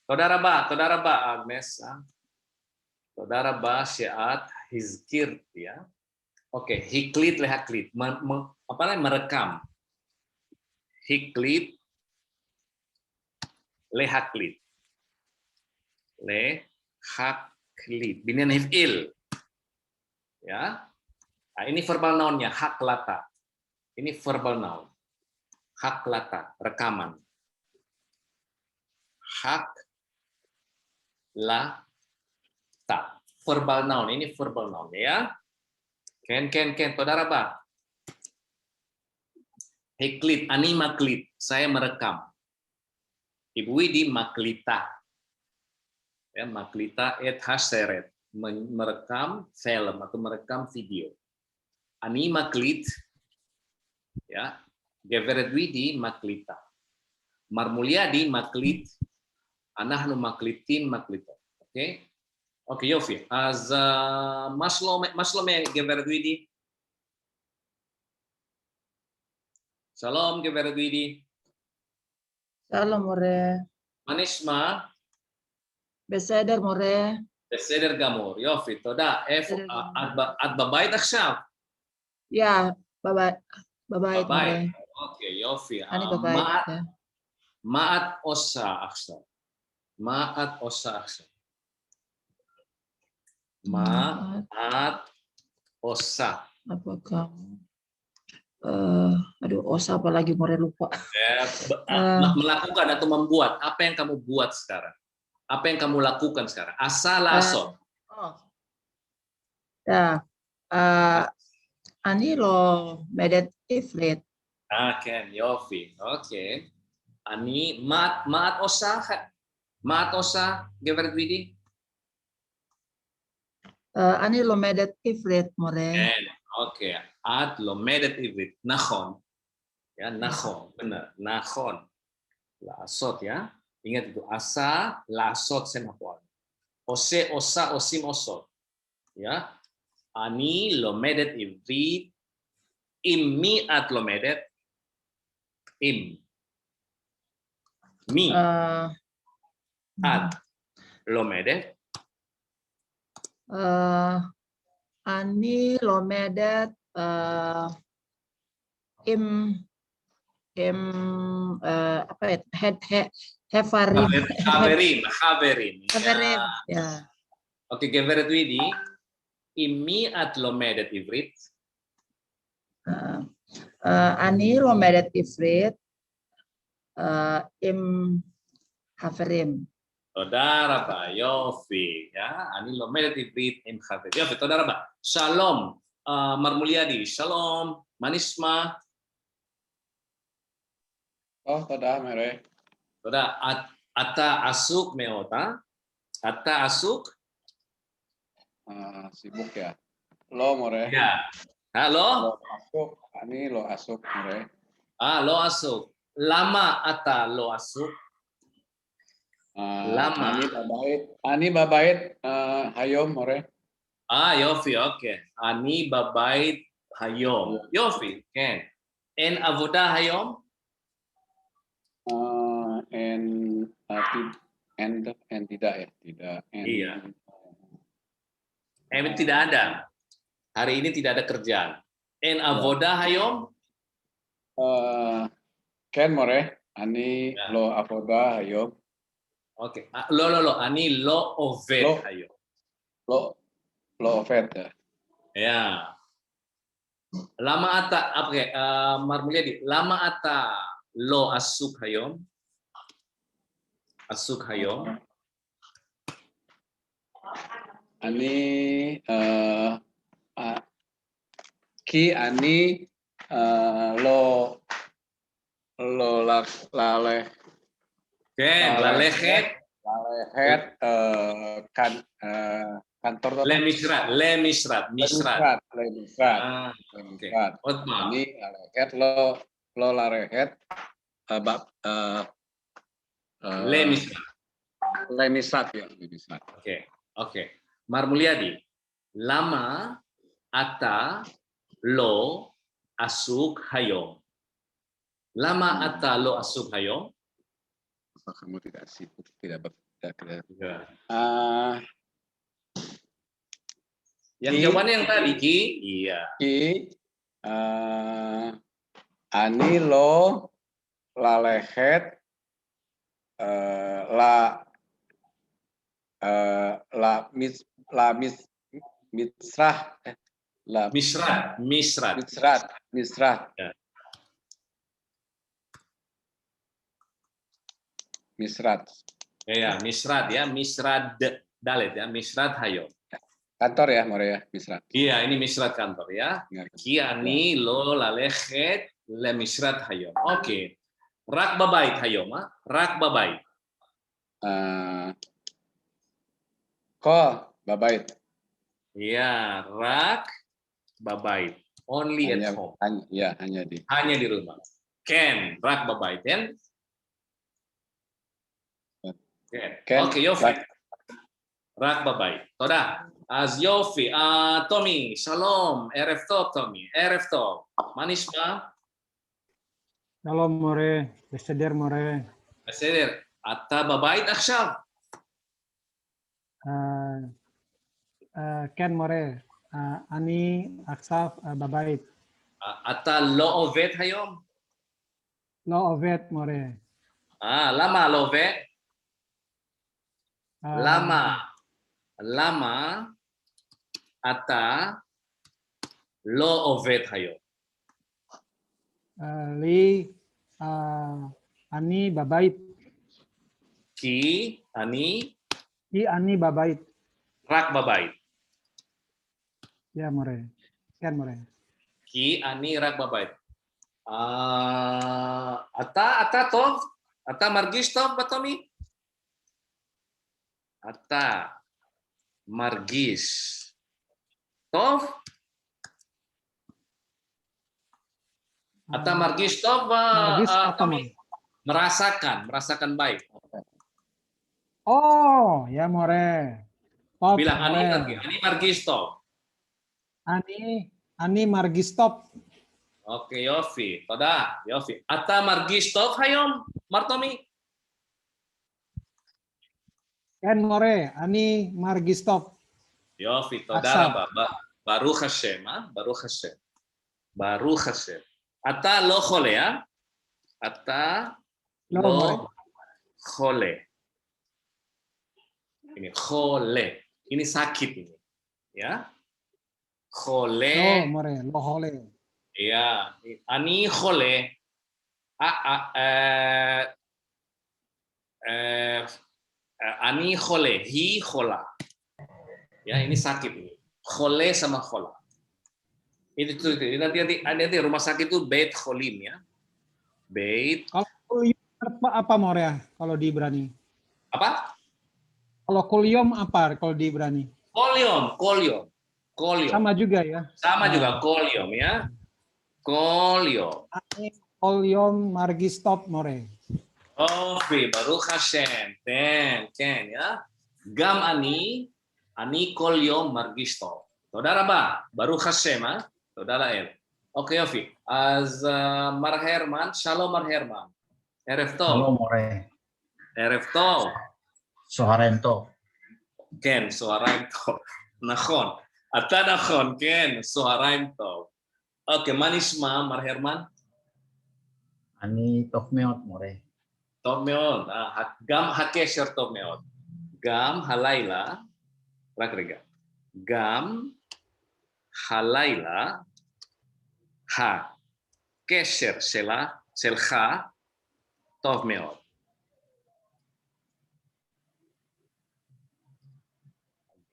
Todara ba Agnes. Todara ba syiat hizkir ya. Oke, hiklit lehaklit. Apa namanya merekam. Hiklit lehaklit. Lehaklit. Binian hif'il. Ya. Nah, ini verbal noun-nya haklata. Ini verbal noun. Haklata, rekaman. Haklata. Verbal noun, ini verbal noun ya. Ken, saudara ba? Hiklit, ani maklit, saya merekam. Ibu Widi maklita. Ya, maklita et haseret, merekam film atau merekam video. Ani maklit, ya, Geveret Widi maklita. Marmulyadi maklit, anahnu maklitin maklita. Oke? Oke, Yofi. Az maslome Geveret Widi. Shalom Geveret Widi. Shalom more. Manisma. Beseder more. בסדר גמור, יופי, תודה. איפה, את בבית עכשיו? Ya, bye-bye. Bye-bye. בבית, אוקיי, יופי. אני בבית. מה את עושה עכשיו? מה את עושה עכשיו? מה את עושה? Apa kamu? Aduh, osa apa lagi more lupa. Melakukan atau membuat, apa yang kamu buat sekarang? Apa yang kamu lakukan sekarang? Asal asal. Ya, ani lo medet ifrit. Ken, Yofi, oke. Ani maat osa Geveret Widi. Ani lo medet ifrit more. Oke, ad lo medet ifrit. Nachon, ya nachon, benar, nachon. Lasot ya. Ingat itu asa lasot senapol. Ose osa osim osot. Ya. Ani lomedet ivrit immi at lomedet im. Mi at lomedet ani lomedet im apa ya? Haverim. Ya. Oke, Geveret Widi, immi at lomedet ivrit. Ani lomedet ivrit im haverim. Todara ba, Yofi, ya. Ani lomedet ivrit im haverim. Yofi, todara ba. Shalom, Marmulyadi. Shalom, Manisma. Oh, toda mere. Toda ata asuk meota. Ata asuk. Sibuk ya. Lo more. Ya. Halo. Lo asuk. Ani lo asuk more. Lo asuk. Lama ata lo asuk. Lama. Ani babait hayom more. Yofi, oke. Ani babait hayom. Yofi, Ken. En avoda hayom. And tidak ya, tidak. Iya. Tidak ada. Hari ini tidak ada kerjaan. En avoda hayom. Ken more. Ani lo avoda hayom. Oke. Lo. Ani lo oved hayom. Lo oved ya. Ya. Lama ata, oke, Marmulyadi. Lama ata lo asuk hayom. Asuk hayom. Ani ki ani lo lale. Ken, lalehet kantor lemisrat. Oke. Ini lalehet lo larehet lemisrat ya, lemisrat. Oke. Marmulyadi. Lama ata lo asuk hayom. Lama ata lo asuk hayom. Apa kamu tidak sibuk? Tidak bekerja? Ya. Ah, Yang Ki. jawabannya yang tadi, Ki. Iya. Ki, ani lo lalehet la misrah la Misrat. Misrat. misrat Ya. misrat Ya, misrat ya. Misrad dalet ya. Misrat hayo. kantor ya More ya misrat. Iya, ini misrat kantor ya. Ki ani lo lalehet le misrat hayo. Oke. Rak babait hayo, ma. Rak babait. Ko babait Iya, rak babait. Only at home. hanya di Hanya di rumah. Ken, rak babait ya. Ken, Oke, Yofi. rak babait. Toda. Az Yofi. Tommy, shalom. Erev tov, Tommy. Erev tov. Manisma. שלום מורה, בסדר מורה. בסדר. אתה בבית עכשיו? כן מורה, אני עכשיו בבית. אתה לא עובד היום? לא עובד מורה. למה לא עובד? למה אתה לא עובד היום? אני בבית. כי אני בבית. רק בבית. Ya מורה. כן מורה. כי אני רק בבית. אתה טוב? אתה מרגיש טוב, בטומי? אתה מרגיש טוב? אתה מרגיש טוב, טומי? merasakan baik. Oh, ya more. Top, Bilang more. ani margis top. Ani margis top. Oke, Yofi. Toda, Yofi. Ata margis top hayom, Martomi? Ken more, ani margis top. Yofi, toda raba. Baruch Hashem, Baruch Hashem. Baruch Hashem. Ata lo khole, ya? Ata lo khole. Ini khole. Ini sakit ini. Ya. Khole. Oh, more, lo khole. Ya, ani khole. Ani khole, hi khola. Ya, ini sakit ini. Khole sama khola. Itu nanti rumah sakit itu beit kholim ya. Beit. Kalau apa more ya kalau di Ibrani? Apa? Kalau kuliom apa kalau di Ibrani? Koliom. Sama juga ya. Sama juga koliom ya. Koliom. Koliom margis top more. Oke, Baruch Hashem. Ken ya. Gam ani koliom margis top. Toda raba, Baruch Hashem ha. Toda lael. Oke, Yofi. Az Mar Herman, Shalom Mar Herman. Erev tov. Shalom more. Erev tov. Soharen tov. כן, סוהריים טוב. נכון. אתה נכון, כן, סוהריים טוב. אוקיי, מה נשמע, מר הרמן? אני טוב מאוד, מורה. טוב מאוד. גם הקשר טוב מאוד. גם הלילה, רק רגע. גם הלילה, הקשר שלך טוב מאוד.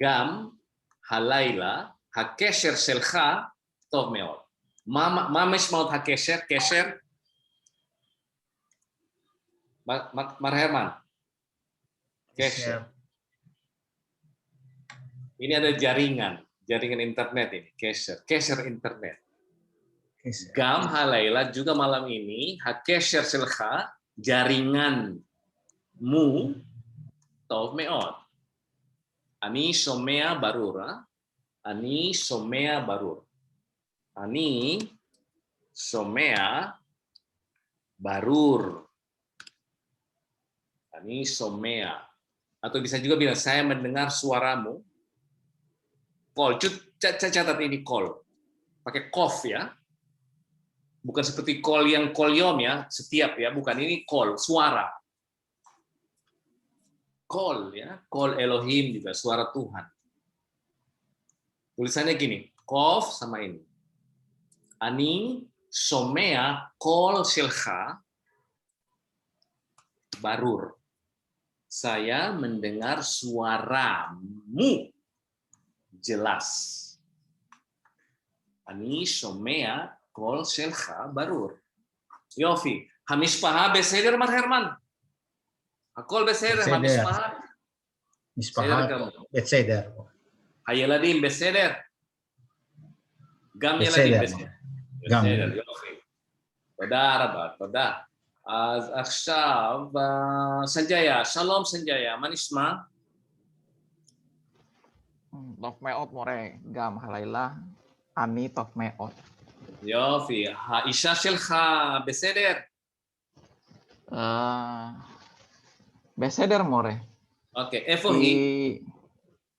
גם הלילה, הקשר שלך טוב מאוד. מה משמעות הקשר? קשר? מר הרמן. קשר. Ini ada jaringan internet ini, קשר internet. Gam halaila juga malam ini, הקשר שלך, jaringanmu, טוב מאוד. אני שומע ברור, אני שומע ברור. אני שומע ברור. Ani somea. Atau bisa juga bilang saya mendengar suaramu. Kol. Catat ini kol. Pakai kof ya. Bukan seperti kol yang kolyom ya, setiap ya, bukan, ini kol, suara. Kol ya, kol Elohim juga, suara Tuhan. Tulisannya gini, kof sama ini. Ani somea kol silcha barur. Saya mendengar suaramu jelas. Ani somea kol silcha barur. Yofi, hamispaha beseder Mas Herman. Akol beseder, Beseder. hamispaha. Mispahat, Betseder. Hayaladim beseder. Gam yaladim Beseder. beseder. Gam. בסדר, יופי. תודה רבה, תודה. אז עכשיו, סנג'יה, שלום סנג'יה, מה נשמע? טוב מאוד, מורה. גם הלילה אני טוב מאוד. יופי. האישה שלך בסדר? בסדר, מורה. אוקיי, איפה היא?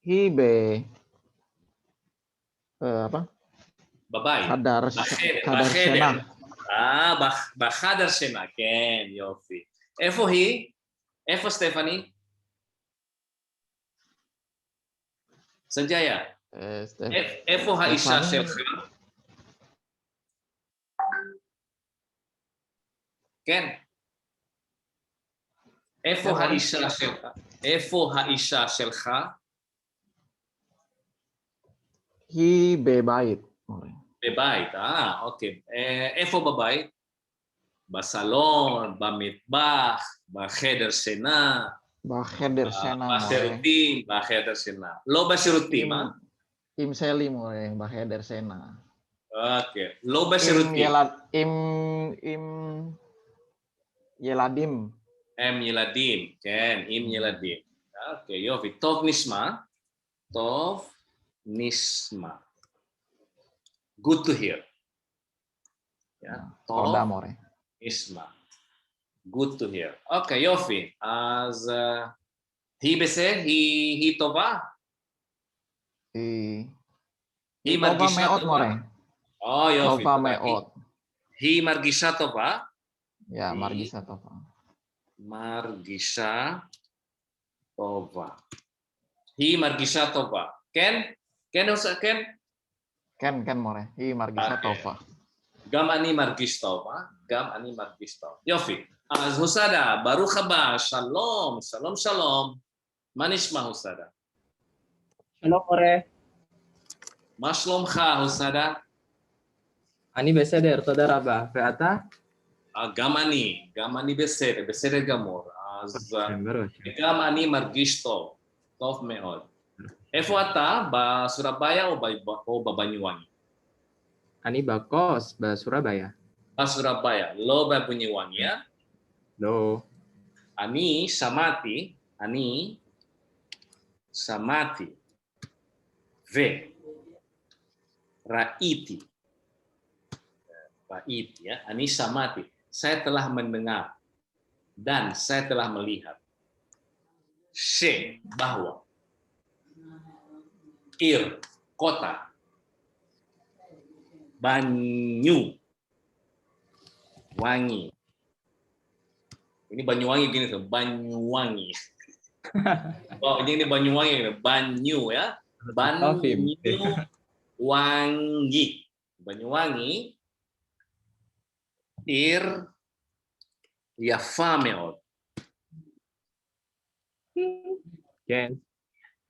היא apa? בבית. חדר בחדר. שינה. בחדר שינה, כן, יופי. איפה היא? איפה סטפני? סנג'יה, איפה האישה שלך? כן. איפה האישה שלך? איפה האישה שלך? היא בבית, מורה. בבית, אוקיי. איפה בבית? בסלון, במטבח, בחדר שינה, בחדר שינה, מורה. בשירותים, בחדר שינה. לא בשירותים, עם סלי, מורה, בחדר שינה. אוקיי. לא בשירותים. עם ילדים. הם ילדים, כן, עם ילדים. אוקיי, יופי. טוב נשמע. טוב נשמע. Good to hear. Ya, תודה, מורה. נשמע. Good to hear. אוקיי, יופי. אז היא בסדר? היא טובה? היא טובה מאוד, מורה. יופי. טובה מאוד. היא מרגישה טובה? Ya, מרגישה טובה. מרגישה טובה. היא מרגישה טובה. כן? כן, כן? כן, מורה. היא מרגישה טובה. גם אני מרגיש טוב, גם אני מרגיש טוב. יופי. אז הוסדה, ברוך הבא, שלום, שלום, שלום. מה נשמע, הוסדה? שלום, מורה. מה שלומך, הוסדה? אני בסדר, תודה רבה. ואתה? גם אני בסדר, בסדר גמור. אז בראש. גם אני מרגיש טוב, טוב מאוד. איפה אתה? בסורביה או בבניואני? אני בקוס בסורביה. בסורביה, לא בבניואני, לא. אני שמעתי וראיתי, ya, אני שמעתי, saya telah mendengar dan saya telah melihat bahwa kota Banyuwangi. Ini Banyuwangi gini tuh, Banyuwangi. Oh, ini Banyuwangi, Banyu ya. Banyuwangi. Banyuwangi. יפה מאוד. כן.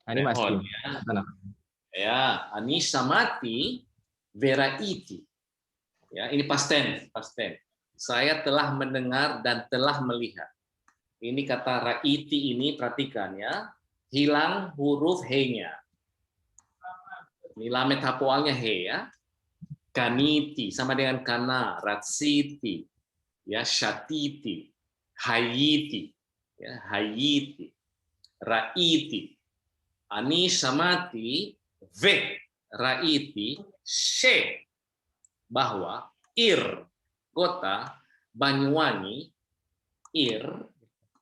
אני מסכים. Ya, אני שמעתי וראיתי. Ya, ini past tense. Saya telah mendengar dan telah melihat. Ini kata raiti ini, perhatikan ya. Hilang huruf he-nya. Ini lamet hapoalnya he ya. Kaniti sama dengan kana, ratsiti, ya, syatiti, hayiti, ya, hayiti, raiti, ani samati, raiti, bahwa kota Banyuwangi,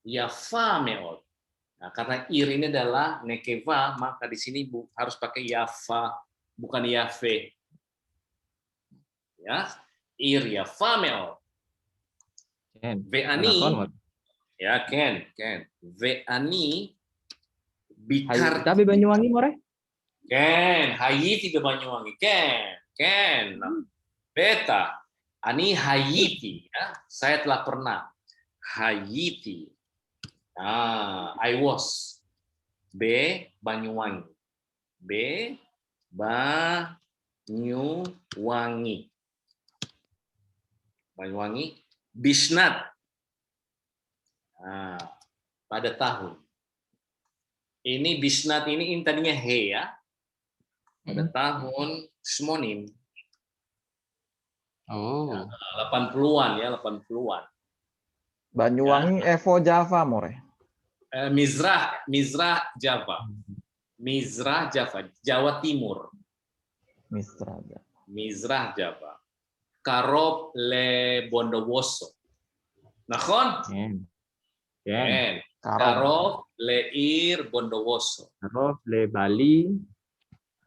yafa meod. Nah, karena ir ini adalah nekeva, maka di sini harus pakai yafa, bukan yafe. Ya, ir yafa meod. Ken. Ve'ani, Nakon, more. ya Ken. Ve'ani Hay, bikar. tapi Banyuwangi, more. Ken, hayiti ke Banyuwangi. Ken. Beta, ani hayiti. Ya. Saya telah pernah. Hayiti. I was. B, Banyuwangi. B, Banyuwangi. Banyuwangi. Bisnat. Pada tahun. Ini bisnat ini tadinya he ya. Pada tahun Smonin. Oh. 80-an ya, 80-an. Banyuwangi Evo Java, more. Mizrah Java. Jawa Timur. Mizrah Java. Karop le Bondowoso. Nakon? Ken. Karop le ir Bondowoso. Karof le Bali.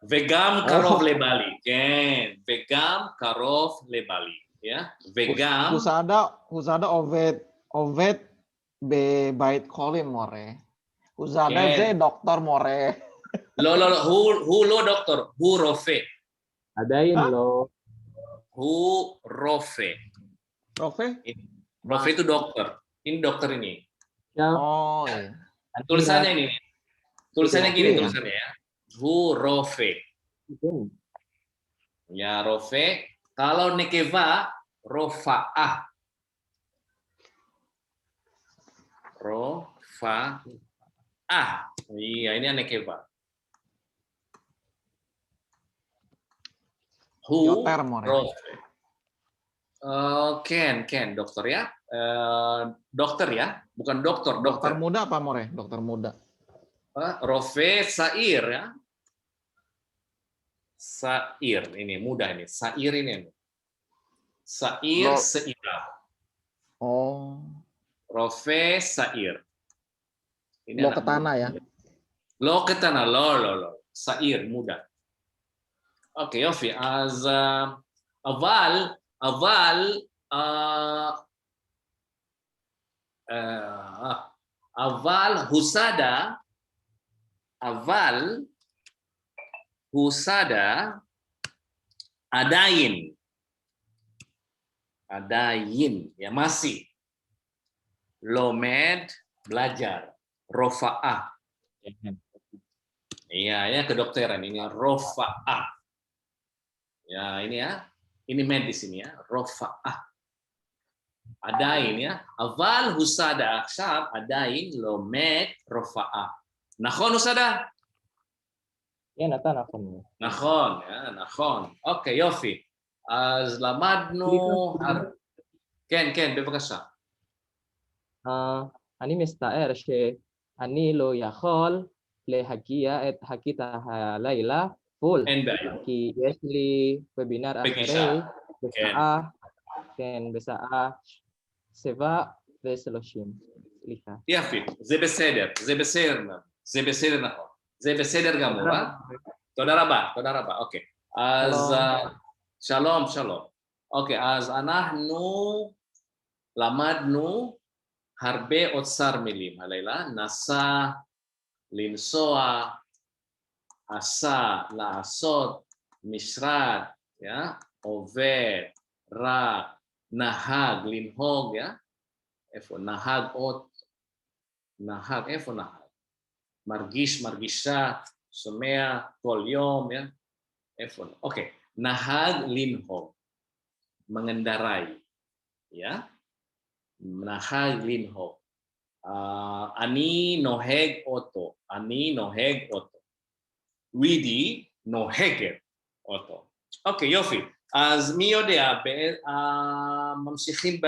Vegam Karov le Bali. Ken. Vegam Karov le Bali. Ya. Vegam. Husada Ovet be bait kolim, more. Husada Ken. ze dokter, more. Lo lo dokter. Hu rofe. Adain lo. Hu rofe. Profe? Rofe itu dokter. Ini dokter ini. Ya. Oh, iya. Tulisannya ini. Tulisannya gini Iya. tulisannya ya. Hu rofe. Ya rofe. Kalau nekeva rofa'ah. Rofa'ah. Iya, ini nekeva. Hu Yoter, more. rofe. Ken, dokter ya. Dokter ya, bukan dokter. Dokter muda apa, more? Dokter muda. Rofe Sair ya. Sair ini mudah ini. Sair ini. Sair Seira. Oh. Rofe Sair. Ini Lo anak ke tanah muda. ya. Lo ke tanah lo. Sair mudah. Oke, Yofi. Aval husada adain ya masih. Lomed belajar. Rofa'ah. Iya, ya kedokteran ini rofa'ah. Ya, ini ya. Ini medis ini ya, rofa'ah. Adain ya. Aval husada aksab adain lomed rofa'ah. Nakhon husada? Ya, nakon. Nakhon ya, nakhon. Oke, Yofi. Lamadnu Ken, bebekasa. אני מסתער שאני לא יכול להגיע את הכיתה הלילה פול, כי יש לי וובינר אחרי בשעה 7:30. סליחה. יפי, זה בסדר נכון. זה בסדר גמור, תודה רבה, אוקיי. אז שלום. אוקיי, אז אנחנו למדנו הרבה אוצר מילים הלילה. נסע, לנסוע, עשה, לעשות, משרד, עובד, רק, נהג, לנהוג, איפה? נהג אות, נהג, איפה נהג? מרגיש, מרגישה, שומע, כל יום, איפה? אוקיי, נהג, לנהוג, mengendarai, ya. Nahag linho. Ani noheg oto. Widi noheget oto. אוקיי, יופי. אז מי יודע, ממשיכים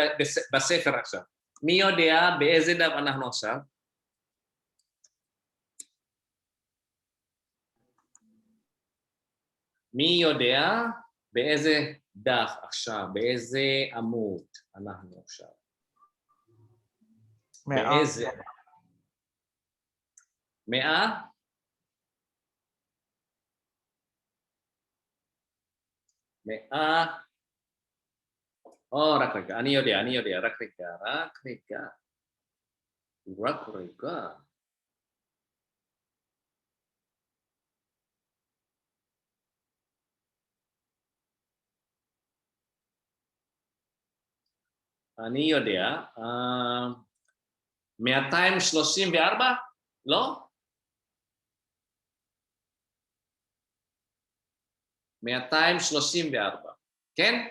בספר עכשיו. מי יודע באיזה דף אנחנו עכשיו? מי יודע באיזה דף עכשיו, באיזה עמוד אנחנו עכשיו? Me'at. BEZ. Mea. Mea. Oh, rakrika. Aniyo dia. Rakrika. Aniyo dia. 234 lo? 234. Ken?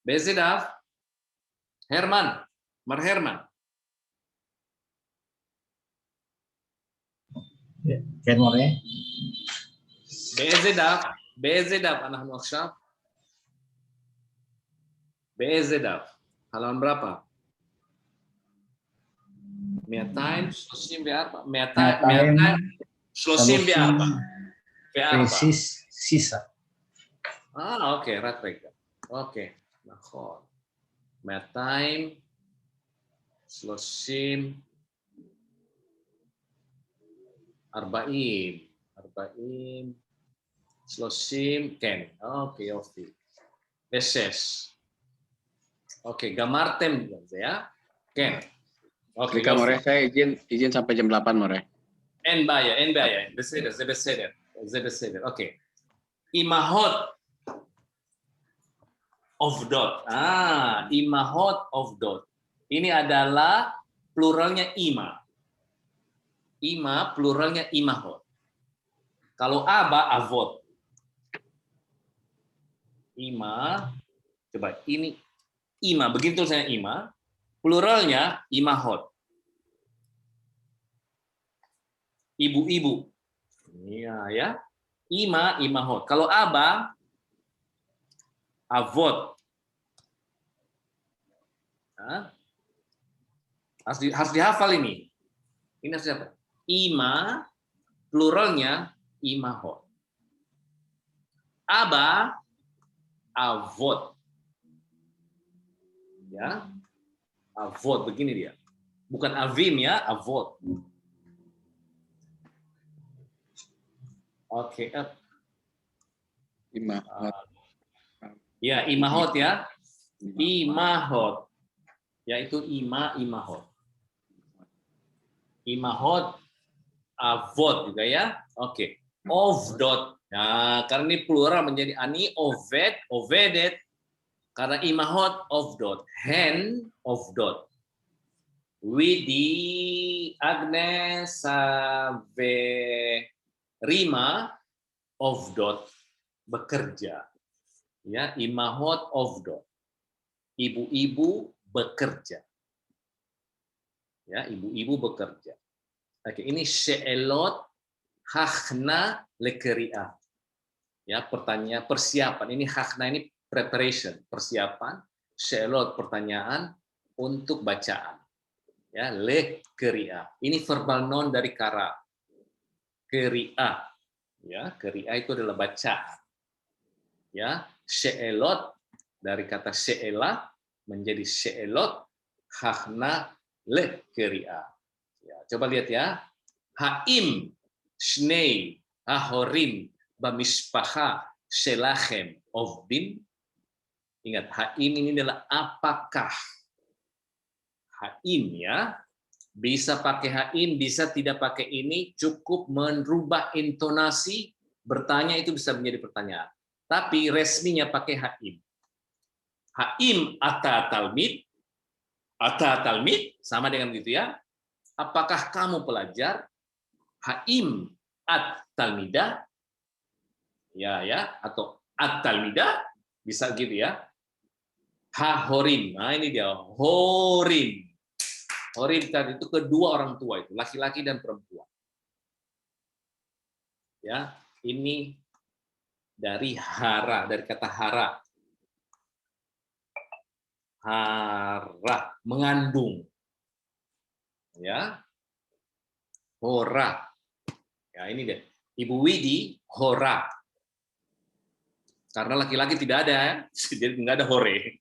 Bezedav? Herman? Mar Herman? Ken More. Bezedav anak עכשיו. Bezedav. Halaman berapa? 234. 234. Sisa. Oke, rakrika. Oke, נכון. 234. 40. 30. Ken. Oke, יופי. ושש. Oke, gamartem ya. Ken. Oke, Rika More, saya izin sampai jam 8 More. אין בעיה. זה בסדר. Oke. Imahot עובדות. Imahot עובדות. Ini adalah pluralnya ima. Ima pluralnya imahot. Kalau aba avot. Ima, coba ini ima, begitu tulisannya ima, pluralnya imahot. Ibu-ibu. Iya ya. Ima, imahot. Kalau aba, avot. Nah, harus dihafal ini. Ini harus dihafal. Ima, pluralnya imahot. Aba, avot. Ya, avot begini dia. Bukan avim ya, avot. Oke. Imahot. Ya, imahot ya. Imahot. Yaitu imahot. Imahot, avot juga ya. Oke. Ovdot. Nah, karena ini plural menjadi ani, oved, ovedet. Karena imahot, ovdot. Hen, ovdot. Widi, Agnes, Rima, ovdot. Bekerja. Ya, imahot, ovdot. Ibu-ibu bekerja. Ya, ibu-ibu bekerja. Oke, ini she'elot hachna lekeri'ah. Ya, pertanyaan persiapan. Ini hachna ini preparation, persiapan. She'elot pertanyaan untuk bacaan. Ya, lekeri'ah. Ini verbal noun dari kara. Keri'ah. Ya, keri'ah itu adalah bacaan. Ya, she'elot dari kata she'elah menjadi she'elot hachna lekeri'ah. Ya, coba lihat ya. Haim shnei ahorim bamispaha shelachem ovdim. Ingat, haim ini adalah apakah. Haim ya. Bisa pakai haim, bisa tidak pakai ini. Cukup merubah intonasi. Bertanya itu bisa menjadi pertanyaan. Tapi resminya pakai haim. Haim ata talmid. Ata talmid, sama dengan gitu ya. Apakah kamu pelajar? Haim at talmidah. Ya, atau at talmidah bisa gitu ya. Ha horim. Nah, ini dia horim. Horim tadi itu kedua orang tua itu, laki-laki dan perempuan. Ya, ini dari hara, dari kata hara. Hara, mengandung. Ya. Hora. Ya, ini dia. Ibu Widi, hora. Karena laki-laki tidak ada, jadi nggak ada hore.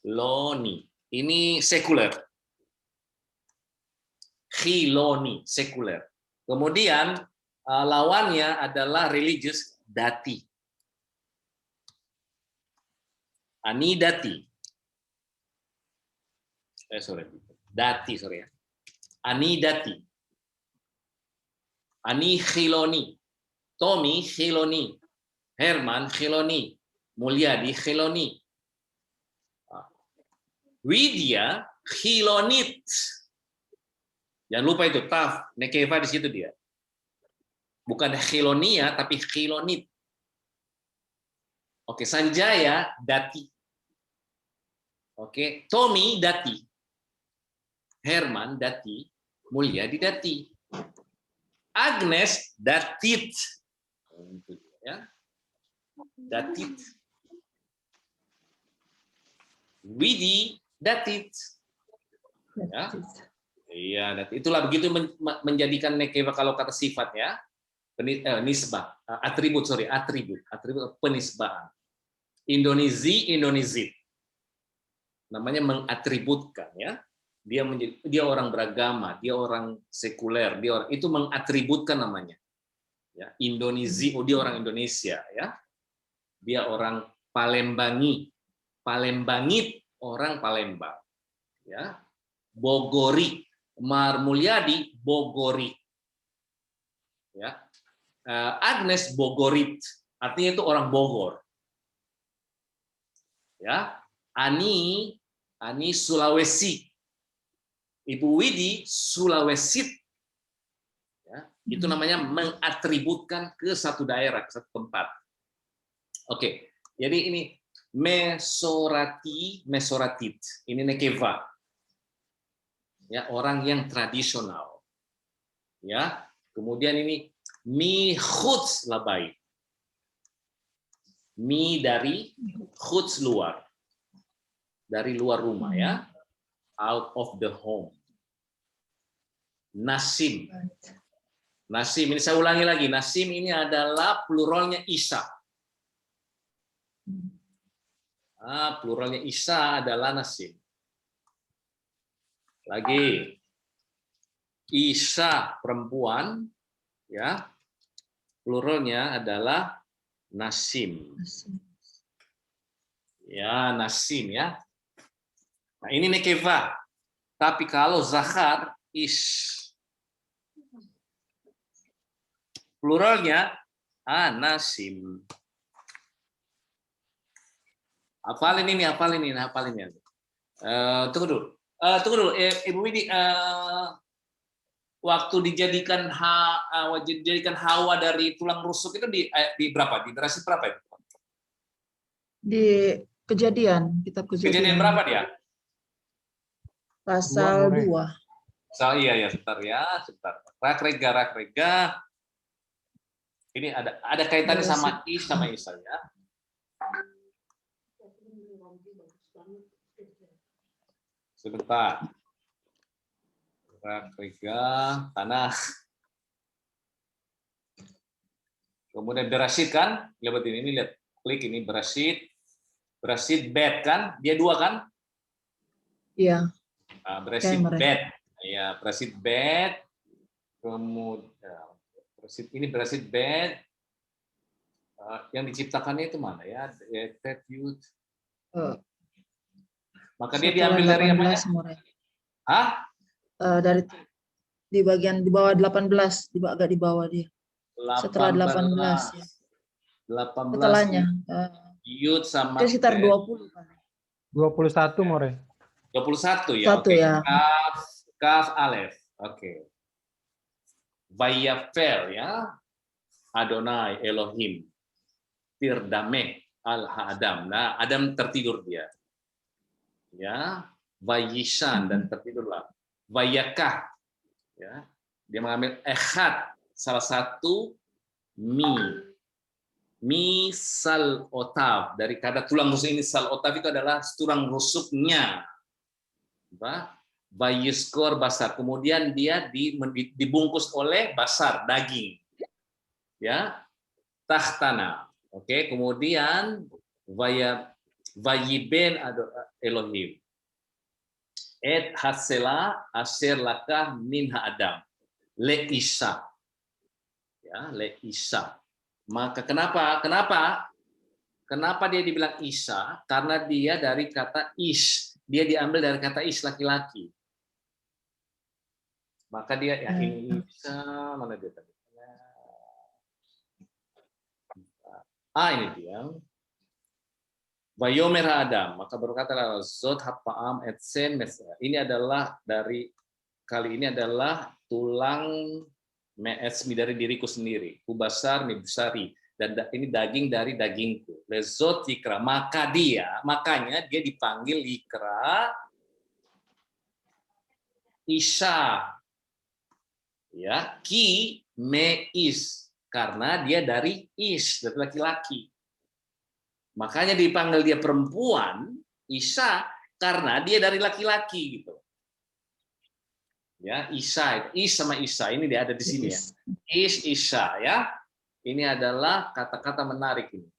Khiloni. Ini sekuler. Khiloni, sekuler. Kemudian lawannya adalah religius, dati. Anidati. Dati, sorry ya. Anidati. Ani Khiloni. Tommy Khiloni. Herman Khiloni. Mulyadi Khiloni. Widya Khilonit. Jangan lupa itu taf, nekeva di situ dia. Bukan Khilonia tapi Khilonit. Oke, Sanjaya dati. Oke, Tommy dati. Herman dati, Mulyadi dati. Agnes datit. Ya. Datit. Widi datit. Ya. Iya, itulah begitu menjadikan nekeva kalau kata sifat ya. Nisbah, atribut penisbahan. Indonezit. Namanya mengatributkan ya. Dia orang beragama, dia orang sekuler, itu mengatributkan namanya. Ya, Indonesi, dia orang Indonesia ya. Dia orang Palembangi. Palembangit, orang Palembang. Ya. Bogori, Mar Mulyadi Bogori. Ya. Agnes Bogorit, artinya itu orang Bogor. Ya. Ani Sulawesi. Ibu Widi Sulawesit. Ya, itu namanya mengatributkan ke satu daerah, ke satu tempat. Oke, jadi ini Mesoratit. Ini nekeva. Ya, orang yang tradisional. Ya, kemudian ini Mi Khuts Labai. Mi dari Khuts luar. Dari luar rumah ya. Out of the home. Nasim. Nasim, ini saya ulangi lagi. Nasim ini adalah pluralnya Isa. Pluralnya Isa adalah Nasim. Lagi. Isa perempuan, ya. Pluralnya adalah Nasim. Ya, Nasim ya. Nah, ini nekeva. Tapi kalau Zahar, Ish. Pluralnya Nasim. Hafalin ini. Tunggu dulu. Ibu Widi, waktu dijadikan Hawa dari tulang rusuk itu di berapa? Di durasi berapa itu? Di Kejadian, kitab Kejadian. Kejadian berapa dia? Pasal 2. Iya, sebentar. Rakrega. Ini ada kaitannya sama Isa ya. Sebentar. Rakrega, tanah. Kemudian Berasid kan? Lihat ini, lihat. Klik ini Berasid. Berasid bed kan? Dia 2 kan? Iya. Berasid bed. Ya, Berasid bed. Kemudian Berasid bed. Yang diciptakannya itu mana ya? Maka dia diambil dari apa ya? Dari di bagian di bawah 18, agak di bawah dia. 18, setelah 18 ya. 18 setelahnya. Yud sama Itu sekitar 20 kan. 21 More. 21 ya. Satu ya. Kaf Alef. Oke. Vayafel ya. Adonai Elohim. Tirdame al-Adam. Nah, Adam tertidur dia. Ya, Vayishan dan tertidurlah. Vayakah. Ya. Dia mengambil echad, salah satu sal otav, dari kata tulang rusuk ini. Sal otav itu adalah tulang rusuknya. Vayuskor basar, kemudian dia dibungkus oleh basar, daging. Ya, tahtana. Oke, kemudian Vayiben Elohim. Et hasela asher laka min Adam. Le Isa. Ya, le Isa. Maka kenapa dia dibilang Isa? Karena dia dari kata ish. Dia diambil dari kata ish, laki-laki. Maka dia ya ini Isa, mana dia tadi? Ini dia. Vayomer Adam, maka berkatalah Zot hapa'am et sen mesra. Ini adalah kali ini adalah tulang me'esmi dari diriku sendiri. Kubasar mibsari. Dan ini daging dari dagingku. Lezot yikra. Makanya dia dipanggil yikra Isha. Ya, ki me is. Karena dia dari is, dari laki-laki. Makanya dipanggil dia perempuan, Isa, karena dia dari laki-laki gitu. Ya, Isa, is sama Isa ini dia ada di sini ya. Is Isa ya. Ini adalah kata-kata menarik ini.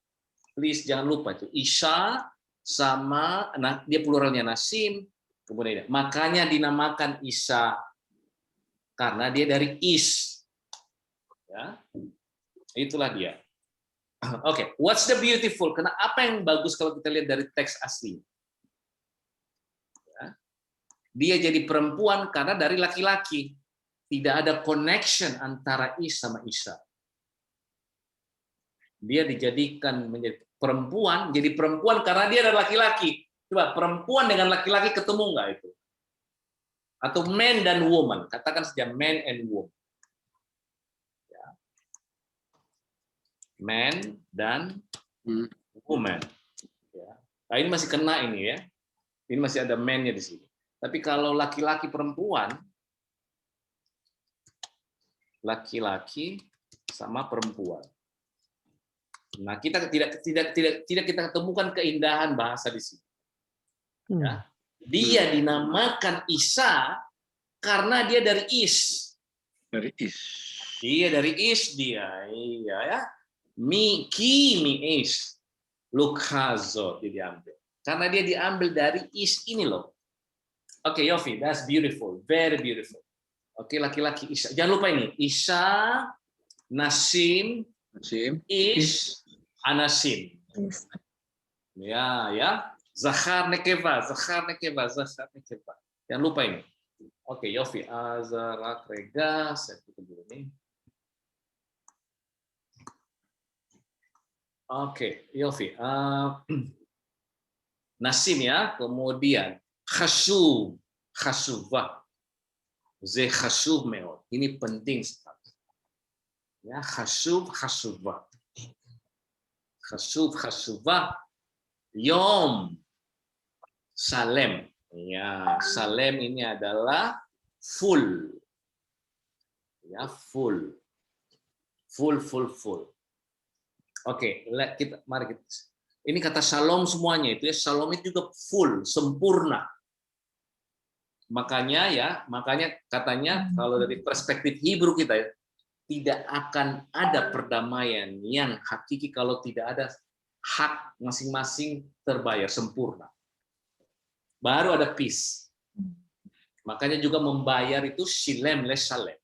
Please jangan lupa itu. Isa sama dia pluralnya Nasim, kemudian makanya dinamakan Isa karena dia dari is. Ya. Itulah dia. Oke, what's the beautiful? Apa yang bagus kalau kita lihat dari teks asli? Ya. Dia jadi perempuan karena dari laki-laki. Tidak ada connection antara Is sama Isa. Dia dijadikan menjadi perempuan, jadi perempuan karena dia adalah laki-laki. Coba perempuan dengan laki-laki ketemu nggak itu? Atau man dan woman, katakan saja man and woman. Man dan woman. Ya. Nah, ini masih kena ini ya. Ini masih ada man-nya di sini. Tapi kalau laki-laki perempuan, laki-laki sama perempuan. Nah, kita tidak kita ketemukan keindahan bahasa di sini. Ya. Dia dinamakan Isa karena dia dari is. Dari is. Iya dari is dia. Iya ya. Mi is lukhazo dia diambil karena dia diambil dari is ini loh. Oke, Yofi, that's beautiful, very beautiful. Oke, laki-laki Isa. Jangan lupa ini Isa, Nasim, Ish, Anasim. Ya. Zahar nekeva. Jangan lupa ini. Oke, Yofi, Azarak Rega, saya tutup dulu nih. Oke, Yofi. Nasim ya, kemudian khashuvah. Ze khashuv meod. Ini penting sekali. Ya, khashuvah. Khashuvah. Yom Salem. Ya, Salem ini adalah full. Ya, full. Oke, mari kita. Ini kata shalom semuanya itu ya. Shalom itu juga full, sempurna. Makanya katanya kalau dari perspektif Hebrew kita ya, tidak akan ada perdamaian yang hakiki kalau tidak ada hak masing-masing terbayar sempurna. Baru ada peace. Makanya juga membayar itu shilem le shalem.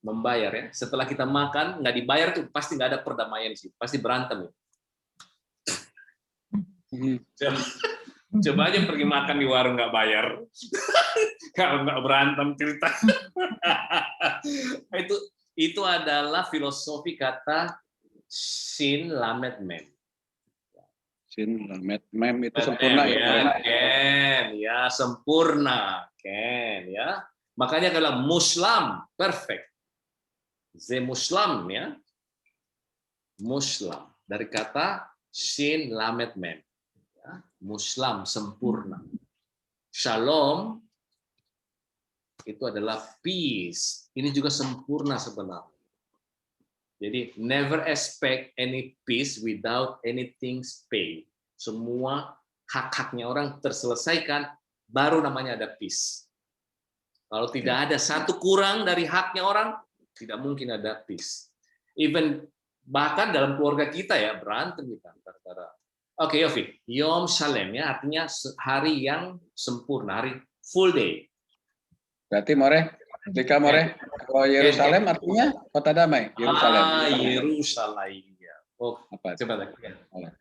Membayar ya. Setelah kita makan nggak dibayar tuh pasti nggak ada perdamaian sih, pasti berantem. Coba aja pergi makan di warung nggak bayar, kalau nggak berantem cerita. Itu adalah filosofi kata sin lamet mem. Sin lamet mem itu sempurna ya. Ken, ya sempurna, Ken ya. Makanya kalau Muslim perfect. Ze Muslim ya. Muslim dari kata shin lamet mem. Ya, Muslim sempurna. Shalom itu adalah peace. Ini juga sempurna sebenarnya. Jadi never expect any peace without anything paid. Semua hak-haknya orang terselesaikan, baru namanya ada peace. Kalau tidak ada satu kurang dari haknya orang, tidak mungkin ada peace. Bahkan dalam keluarga kita ya berantem kita antara Oke, Yofi. Yom Shalem ya artinya hari yang sempurna, hari full day. Berarti More, Dika More, kalau Yerusalem artinya kota damai. Yerusalem. Yerusalem. Ya. Oh, Apa? coba lagi. Boleh.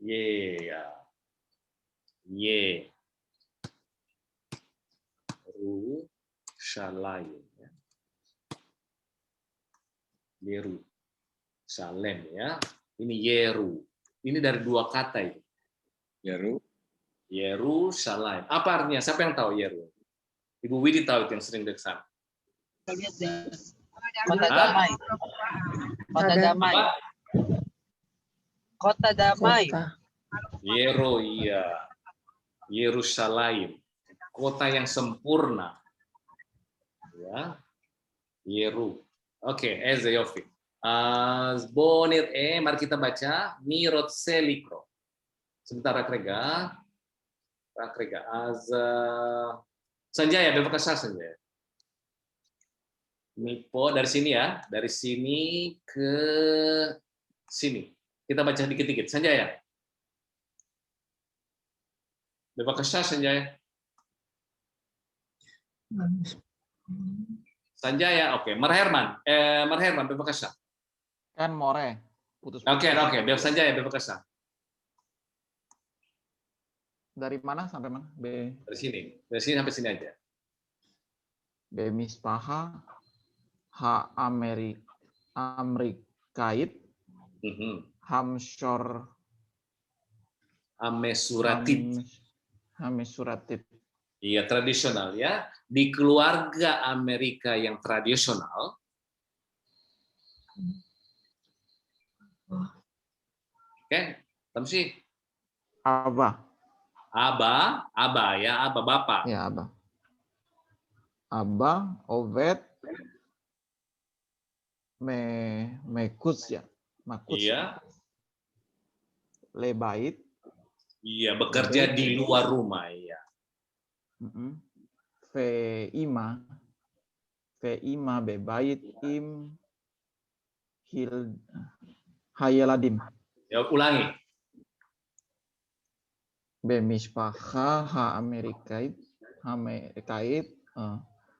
Ya. Yerusalem. Ya. Yerusalem ya. Ini Yeru. Ini dari dua kata itu. Yerusalem. Apa artinya? Siapa yang tahu Yeru? Ibu Widi tahu itu yang sering ke sana. Kota Hah? damai. Kota damai. Apa? Kota damai. Yero, iya. Yerusalem. Kota yang sempurna. Ya. Yeru. Oke, Eze Yofi. Bonir mari kita baca Mirot Selikro. Sebentar Rakrega. Sanjaya, bebas Sanjaya. Mipo dari sini ya, dari sini ke sini. Kita baca dikit-dikit. Sanjaya. Bebas Sanjaya. Sanjaya, oke. Marherman, bebas. Kan More. Putus. Oke, bebas Sanjaya, bebas. Dari mana sampai mana? Dari sini sampai sini aja. Mispaha ha Amerikait Hamshor Hamesuratit. Iya, tradisional ya. Di keluarga Amerika yang tradisional. Oke, Tamsi. Abah ya, Abah Bapak. Ya, Abah, Oved, Mekus ya. Makus. Iya. Lebait. Iya, bekerja di luar rumah, iya. Feima bebait im hayaladim. Ya, ulangi. Bemispaha ha Amerikait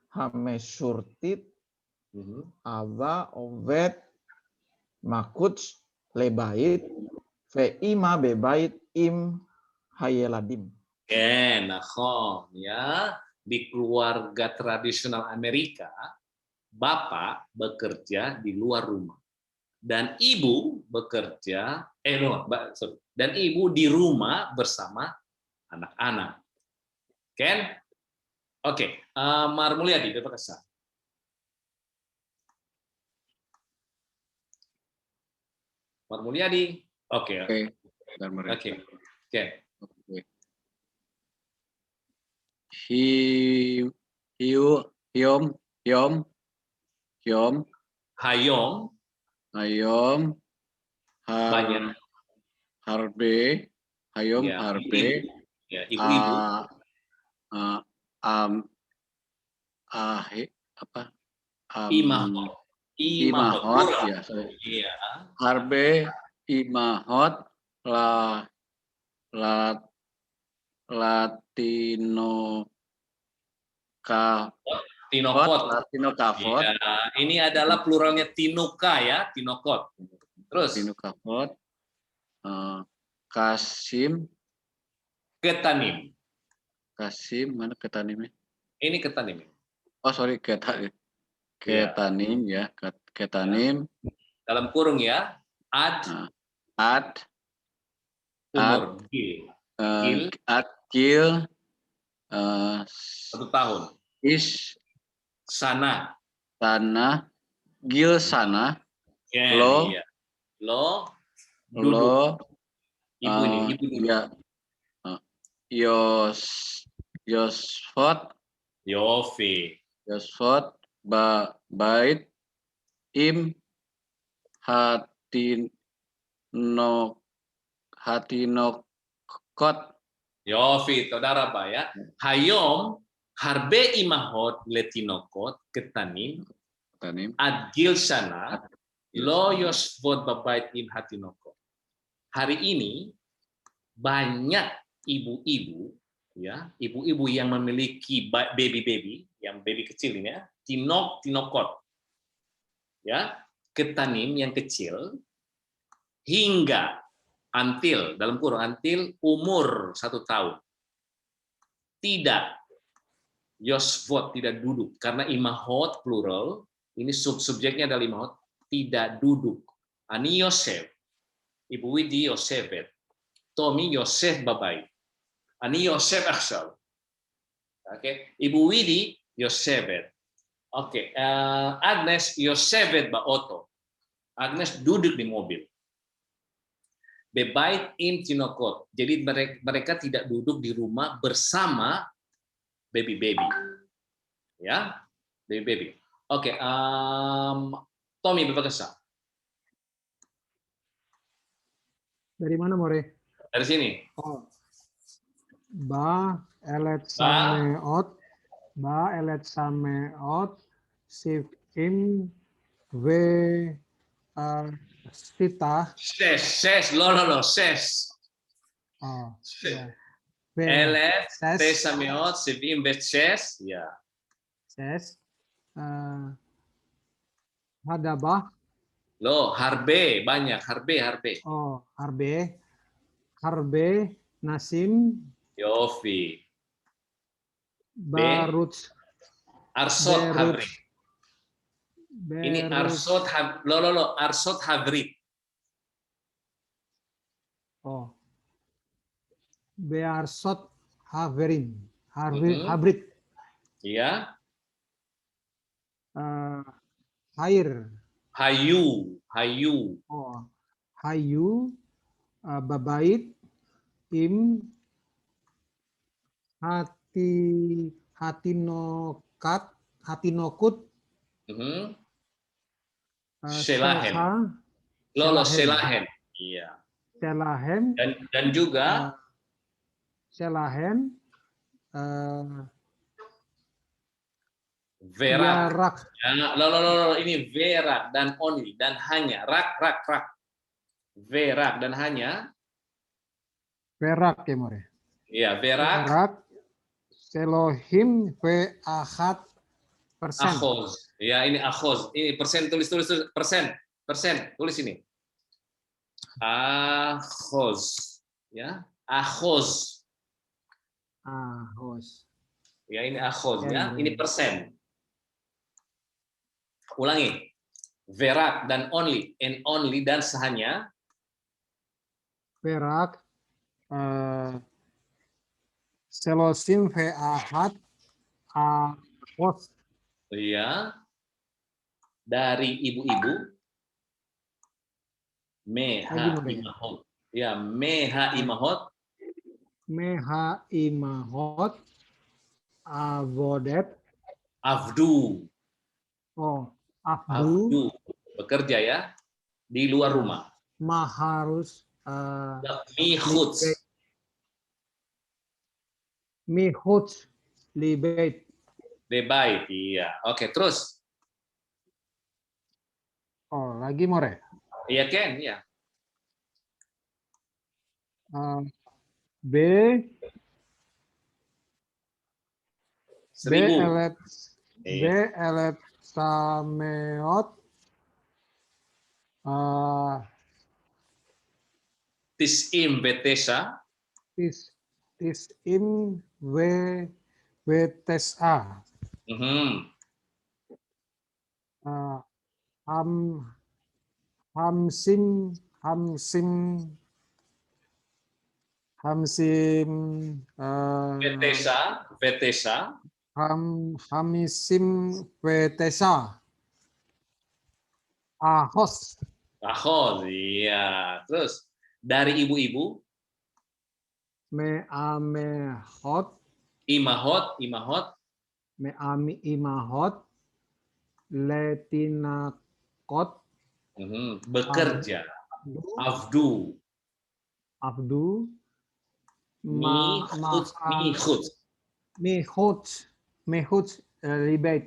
hamesurtit ava oved makuts lebait feima bebait im hayaladim. Nah, ya. Di keluarga tradisional Amerika, bapak bekerja di luar rumah. Dan ibu bekerja, dan ibu di rumah bersama anak-anak. Ken? Oke, Mar Mulyadi, Bapak Kasar. Mar Mulyadi, oke. Ken. Hayom. Banyak. Harbe. Ya, Harbe. Ya, ibu-ibu. Imahot. Ya, Iya. Harbe Imahot Latino Kafot. Ya, ini adalah pluralnya Tinoka ya, Tinokot. Terus Tino Kafot. Kasim Ketanim. Mana Ketanimnya? Ini Ketanim. Oh sorry Ketanim ya. Ketanim. Dalam kurung ya. Ad Umur. Gil 1 tahun. Sana. Gil sana. Ya, Lo. iya. Duduk. Ibu ini. Ibu duduk. Ya. Yosfot. Yofi. Yosfot. Bait. Im. Hatinokot. Yofi, saudara Pak ya. Hayom harbe imahot letinokot ketanim ad gilshana lo yosvot babait im hatinokot. hari ini banyak ibu-ibu, ya, ibu-ibu yang memiliki baby-baby, yang baby kecil ini ya, tinokot, ya, ketanim yang kecil, hingga dalam kurung umur 1 tahun. Tidak yosvot, tidak duduk, karena imahot plural, ini subjeknya adalah imahot, tidak duduk. Ani Yosef, Ibu Widi Yosefet, Tommy Yosef Babai, Ani Yosef Aksal. Oke, Ibu Widi Yosefet. Oke, Agnes Yosefet Baoto. Agnes duduk di mobil. Bebait im tinokot. Jadi mereka tidak duduk di rumah bersama baby-baby. Ya, baby-baby. Oke, Tommy bebagasa. Dari mana, More? Dari sini. Oh. Ba elet sameot. Ba elet sameot. Sif im ve stita. Ses. Oh, Ses. ya. Elet, Ses. tesameot, sivim ses. Ya. Ses. Hadabah. Lo, harbe, banyak. Harbe. Oh, harbe. Harbe nasim Yofi. barut. Arsot Berut. habri. Ini arsot arsot habri. Oh. Bearsot haverin. Mhm. Habrit. Ya. Hair. Hayu. Oh. Hayu. Babait. Im. Hatinokut. Mhm. Selahem. Selahem. Iya. Selahem. Dan juga Selahem. verak. Yarak. Ya, ini verak dan only dan hanya. Rak. Verak dan hanya. Perak ya, More. Iya, verak. Perak. Selohim V1%. Akhoz. Ya, ini akhoz. Ini persen, tulis. Persen. Tulis ini. Akhoz. Ya, akhoz. Hos. Ya, ini akhoz ya. Ya. Ini persen. Ulangi. Verak dan only. And only dan sehanya. Perak. Selosim V1. Hos. Ya. Dari ibu-ibu. Meha imahot. Ya, meha imahot. Meha imahot. Avodet. Afdu. Oh. Afdu. Afdu. Bekerja ya. Di luar rumah. Maharus. Mihuts. Mihuts. Libet. Lebay. Iya. Oke, terus. Oh, lagi More. Iya, Ken. Iya. B. Seribu. B elet sameot. Tisim betesa. Tisim wetesa. Mhm. Hamsim Betesa. hamisim wetesa. Ahos. Ahos. Iya. Terus dari ibu-ibu. Meamehot. Imahot. Meami imahot. Letinakot. Bekerja. Afdu. Mihut. Libet.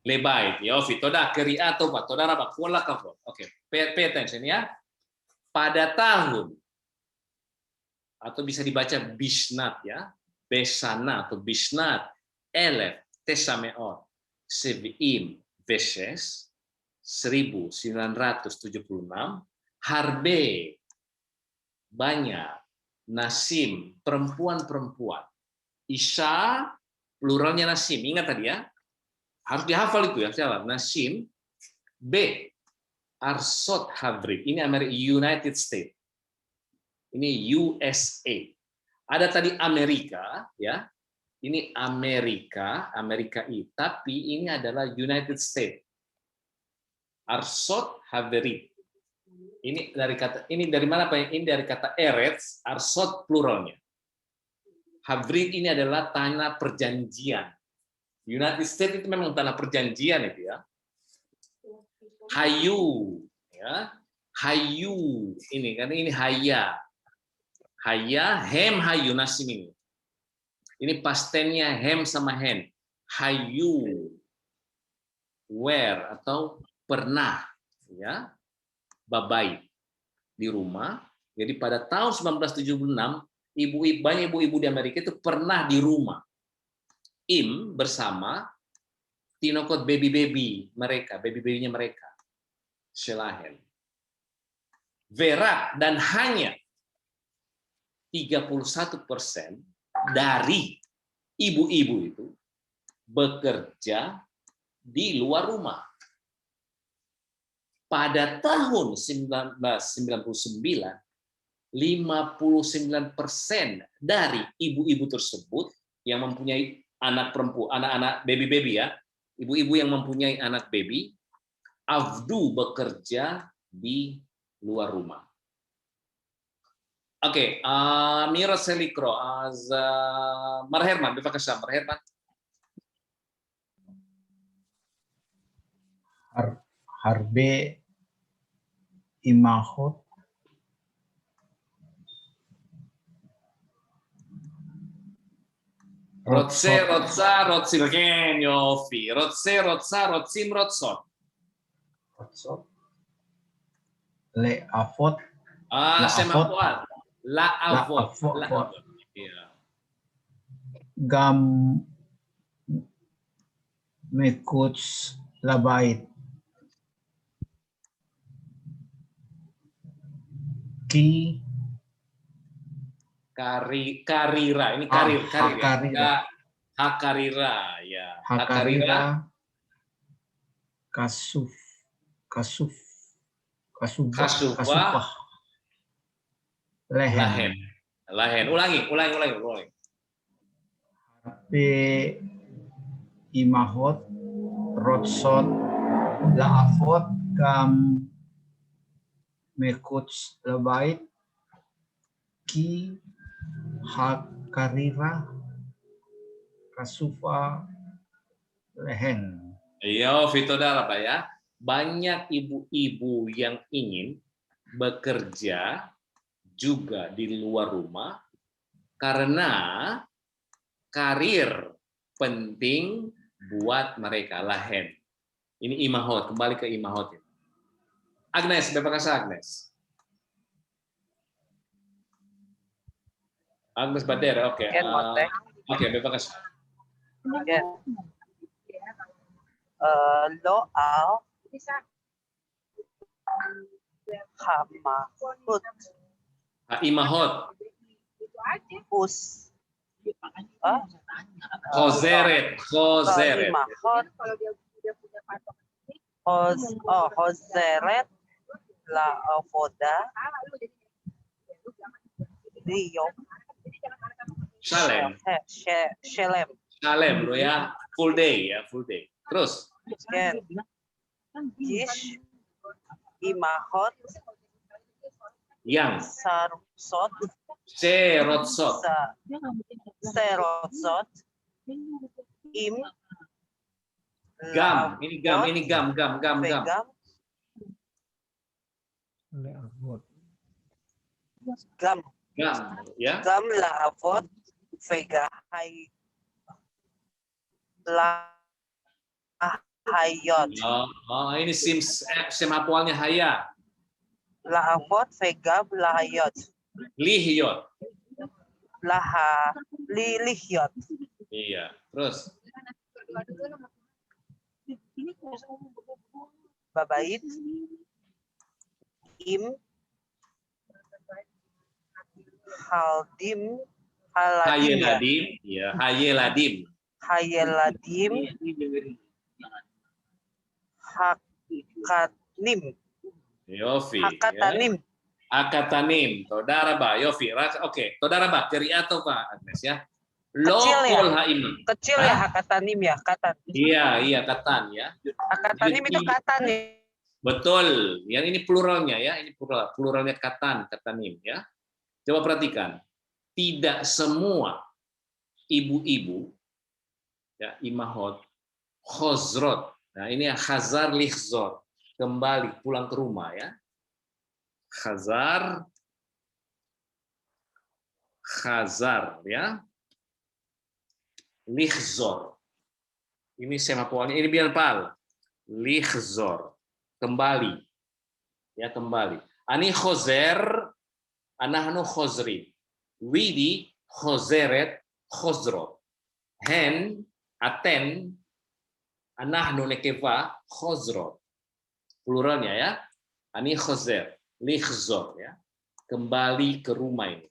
Lebay. Yofi. Toda keriato pak. Toda apa? Kuala kafo. Oke. Pay attention ya. Pada tahun atau bisa dibaca Bishnat ya, Besana atau Bishnat, Elef, Tesameot, Sevim, Veshes, 1976, Harbe, banyak, Nasim, perempuan-perempuan, Isya, pluralnya Nasim, ingat tadi ya, harus dihafal itu ya, Nasim, B, Arsot Havrit, ini United States, ini USA. Ada tadi Amerika, ya, ini Amerika tapi ini adalah United States. Arsot Havrit. Ini dari mana Pak? Ini dari kata Eretz, Arsot pluralnya. Havrit ini adalah tanah perjanjian. United States itu memang tanah perjanjian itu ya. Hayu, ya, Hayu ini kan ini Haya, Hem Hayu Nasim ini. Ini pastennya Hem sama Hen. Hayu, where atau pernah, ya, babai di rumah. Jadi pada tahun 1976 banyak ibu-ibu di Amerika itu pernah di rumah. Im bersama tinokot baby mereka, baby-babynya mereka. Selahen. Verak dan hanya 31% dari ibu-ibu itu bekerja di luar rumah. Pada tahun 1999, 59% dari ibu-ibu tersebut yang mempunyai anak perempuan, anak-anak baby ya, ibu-ibu yang mempunyai anak baby, Avdu bekerja di luar rumah. Oke, Mira Selikro, Marherman, befakasha, Marherman. Harbe Imahot Rotse, Rotsa, Rotsilgen, Yofi. Rotse, Rotsa, Rotsim, Rotsot. Le Afot Semapuat. La Avot. Iya. Gam Mekuts Labait Ki Karira, ini karir Hakarira. Hakarira, ya. Hakarira Kasufah Lehen. Ulangi. Harbe Imahot Rotsot Laafot Gam Mekuts Labait Ki Hakarira Kasufa Lehen. Iya, Fitodara Pak ya. Banyak ibu-ibu yang ingin bekerja juga di luar rumah karena karir penting buat mereka. Lahen. Ini imahot, kembali ke imahot. Agnes, bebas Agnes. Agnes Bader, oke. Oke, bebas. Lo al Hamahut Imahot. Us Khozeret. Imahot Hozeret La Avoda Riyom Shalem. Shalem Lo ya, full day. Terus. Gish Imahot Yang. Sarsot Serotsot. Serotsot Im Gam. Ini gam. Vegam Gam Ya. Gam La Avot Vega Hai La Hayot Oh, ini semapualnya Haya. La Avot Vega La Hayot Lihyot. laha lihyot. Iya. Terus Babait im haldim haladim ya. hayeladim, ya hayeladim. Hayeladim hakanim. Yofi. Ya. Hakatanim. Akatanim. Todaraba. Yofi. Oke. Todaraba. Kiri atau Pak Agnes ya. Kecil ya? Lokol haimi. Kecil ya hakatanim ya, katan. Iya, katan ya. Hakatanim itu katan ya. Betul. Yang ini pluralnya ya. Ini plural. Pluralnya katan, katanim ya. Coba perhatikan. Tidak semua ibu-ibu ya, imahot, khozrot. Nah, ini khazar likhzor. Kembali pulang ke rumah ya. Khazar ya. Likhzor. Ini semapualnya, ini biarpal. Likhzor. Kembali. Ya, kembali. Ani khozer, anahnu khozri. Widi khozeret khozrot. Hen, aten, anahnu nekeva khozrot. Pluralnya ya. Ani khozer, likhzor ya. Kembali ke rumah ini.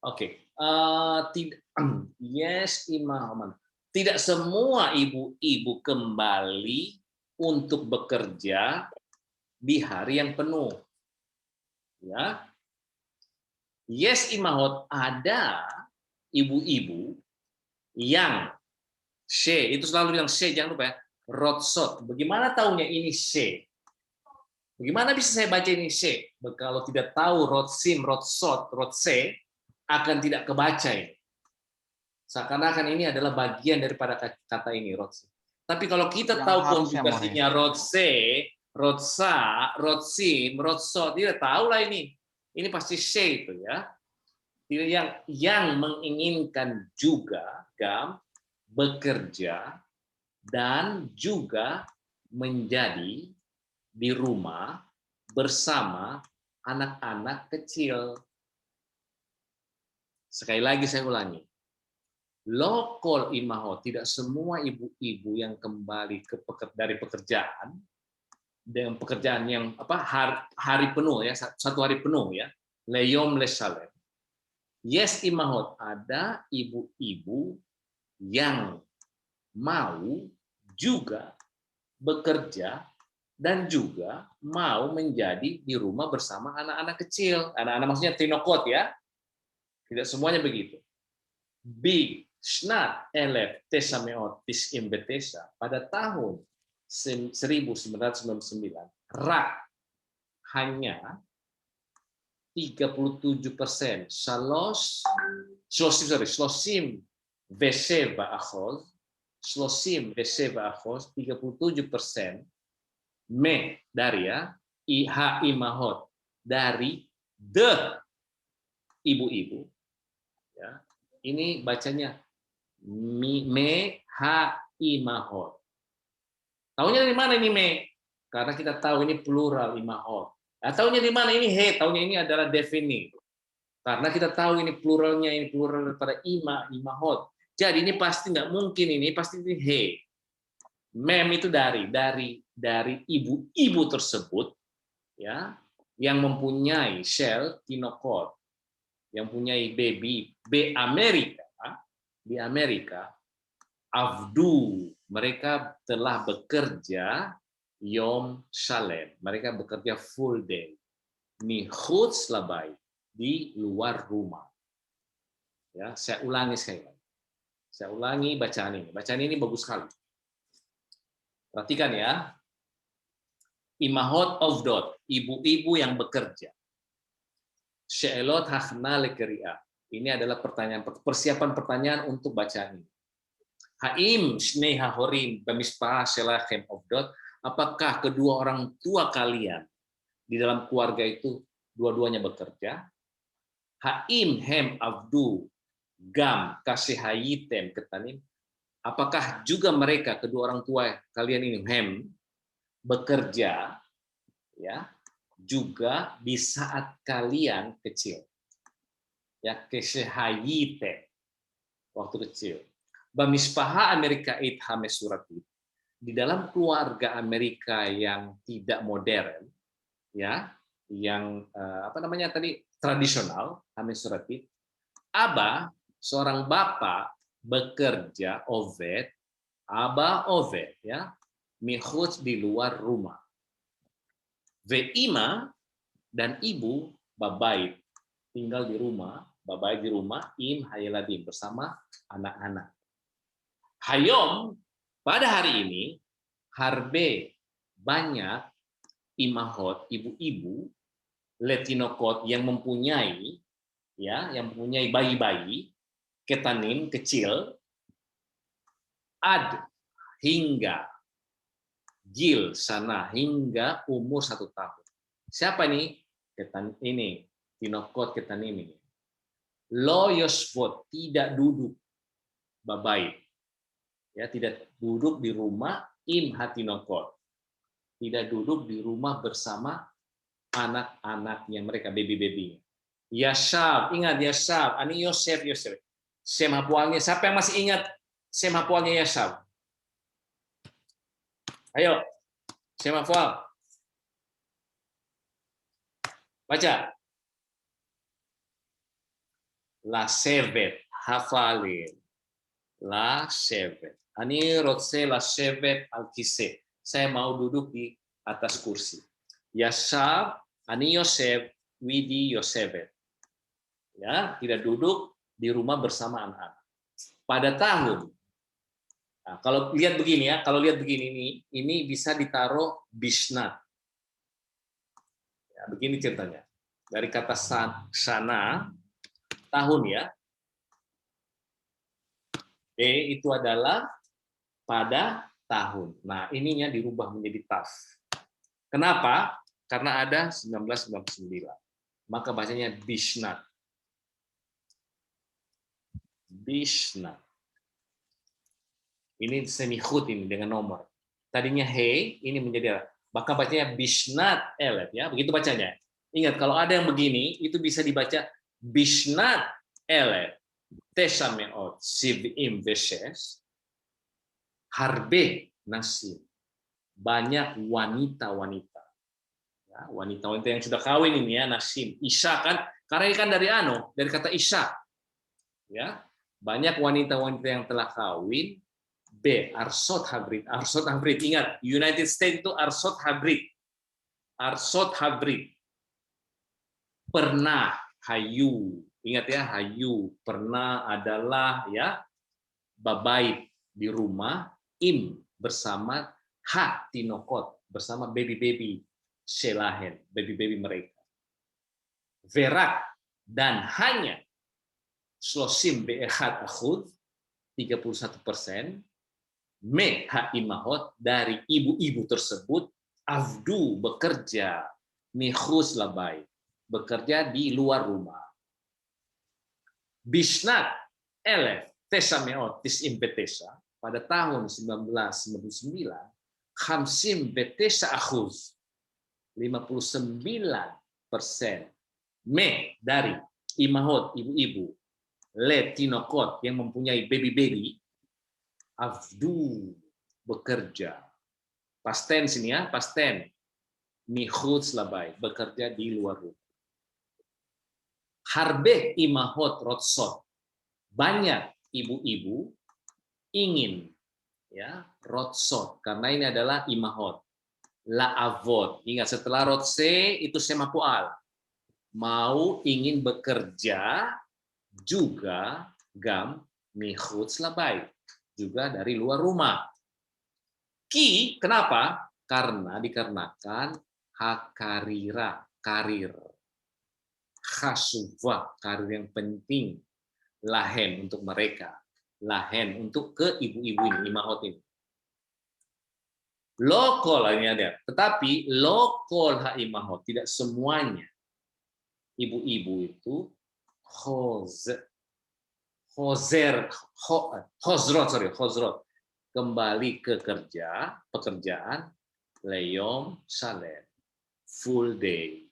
Oke. Tidak, yes, Imam. Tidak semua ibu-ibu kembali untuk bekerja di hari yang penuh. Ya. Yes, Imahot, ada ibu-ibu yang she, itu selalu bilang she, jangan lupa ya. Rotsot. Bagaimana tahunya ini she? Bagaimana bisa saya baca ini she? Kalau tidak tahu rotsim, rotsot, rotse, akan tidak kebaca ini. Seakan-akan ini adalah bagian daripada kata ini, rotse. Tapi kalau kita tahu konjugasinya rotse, rotsa, rotsim, rotsot, tidak tahulah ini. Ini pasti she itu ya. Yang menginginkan juga bekerja dan juga menjadi di rumah bersama anak-anak kecil. Sekali lagi saya ulangi. Lokal imahot, tidak semua ibu-ibu yang kembali dari pekerjaan dengan pekerjaan yang hari penuh ya, satu hari penuh ya, leyom lesalem. Yes, imahot, ada ibu-ibu yang mau juga bekerja dan juga mau menjadi di rumah bersama anak-anak kecil. Anak-anak maksudnya tinokot ya. Tidak semuanya begitu. Big Snat Elef Tesameot Tiskim Betesa pada tahun 1999 rak hanya 37%. Slosim Veseva Achos 37% me dari ya IH imahot dari the ibu-ibu ya. Ini bacanya me ha imahot. Tahunya dari mana ini me? Karena kita tahu ini plural imahot. Nah, tahunya di mana ini he? Tahunya ini adalah defini. Karena kita tahu ini pluralnya, ini plural daripada imahot. Jadi ini pasti nggak mungkin ini pasti ini he. Mem itu dari ibu-ibu tersebut ya yang mempunyai shell tinokot, yang punyai baby di Amerika avdu, mereka telah bekerja yom shalem, mereka bekerja full day michutz labait, di luar rumah ya. Saya ulangi bacaan ini bagus sekali. Perhatikan ya. Imahot ovdot, ibu-ibu yang bekerja. She'elot hachna lekeri'ah. Ini adalah persiapan pertanyaan untuk bacaan ini. Haim shnei hahorim bamispa shelachem ovdot. Apakah kedua orang tua kalian di dalam keluarga itu dua-duanya bekerja? Haim hem avdu gam kasihayitem ketanim. Apakah juga mereka kedua orang tua kalian ini hem bekerja ya juga di saat kalian kecil? Ya, kesehayite waktu kecil. Bamispaha Amerika it hamesurati. Di dalam keluarga Amerika yang tidak modern, ya, yang apa namanya tadi tradisional, hamesurati. Aba, seorang bapak bekerja oved, aba oved, ya, mikhutz di luar rumah. Ve'ima dan ibu babait tinggal di rumah, babait di rumah im hayeladim bersama anak-anak. Hayom pada hari ini harbe banyak imahot ibu-ibu letinokot yang mempunyai bayi-bayi ketanin kecil ad hingga gil sana hingga umur 1 tahun. Siapa nih? Ketan ini, tinokot ketan ini. Lo yosvot, tidak duduk babait. Ya, tidak duduk di rumah im hatinokot. Tidak duduk di rumah bersama anak-anaknya mereka, baby-baby. Yashab, ingat Yashab, ani Yosef. Semapualnya, siapa yang masih ingat semapualnya Yashab? Ayo, semapual. Baca. La sevet, hafalin. La sevet. Ani rotse la sevet al-kise. Saya mau duduk di atas kursi. Yashab, ani Yosef, widi Yosevet. Ya, tidak duduk di rumah bersama anak-anak. Pada tahun, nah, kalau lihat begini ya, ini bisa ditaruh bisnat. Ya, begini ceritanya. Dari kata sana, tahun ya. Itu adalah pada tahun. Nah, ininya dirubah menjadi taf. Kenapa? Karena ada 1999. Maka bacanya bisnat. Bisnat. Ini semikhut ini dengan nomor. Tadinya he, ini menjadi maka bacanya bisnat elef ya. Begitu bacanya. Ingat kalau ada yang begini itu bisa dibaca bisnat elef. Tesameot sivim veshes harbe nasib. Banyak wanita-wanita. Ya, wanita-wanita yang sudah kawin ini ya, nasim. Isya kan, karena ini kan dari kata isya. Ya, banyak wanita-wanita yang telah kawin. B. Arsot hybrid. Arsot hybrid. Ingat, United States itu arsot hybrid. Arsot hybrid. Pernah, hayu. Ingat ya, hayu. Pernah adalah ya babait di rumah. Im bersama ha tinokot. Bersama baby-baby. Selahen. Baby-baby mereka. Verak. Dan hanya Slosim be'ehad akhud. 31%. Me ha imahot dari ibu-ibu tersebut afdu bekerja mikhus labai bekerja di luar rumah. Bisnat elef tesameot tisim betesa pada tahun 1999 khamsim betesa akhuz 59% me dari imahot ibu-ibu letinokot yang mempunyai baby-baby afdu bekerja. Pasten sini ya, pasten. Mikhutz labai, bekerja di luar rumah. Harbe imahot rotsot. Banyak ibu-ibu ingin ya rotsot karena ini adalah imahot. La avot. Ingat setelah rotse itu semapual. Mau ingin bekerja juga gam mikhutz labai. Juga dari luar rumah. Ki, kenapa? Karena dikarenakan hakarira, karir. Khasuvah, karir yang penting. Lahen untuk mereka. Lahen untuk ke ibu-ibu ini, imahot ini. Lokol ini ada. Tetapi lokol ha imahot, tidak semuanya. Ibu-ibu itu hozrot kembali ke pekerjaan leyom salem full day.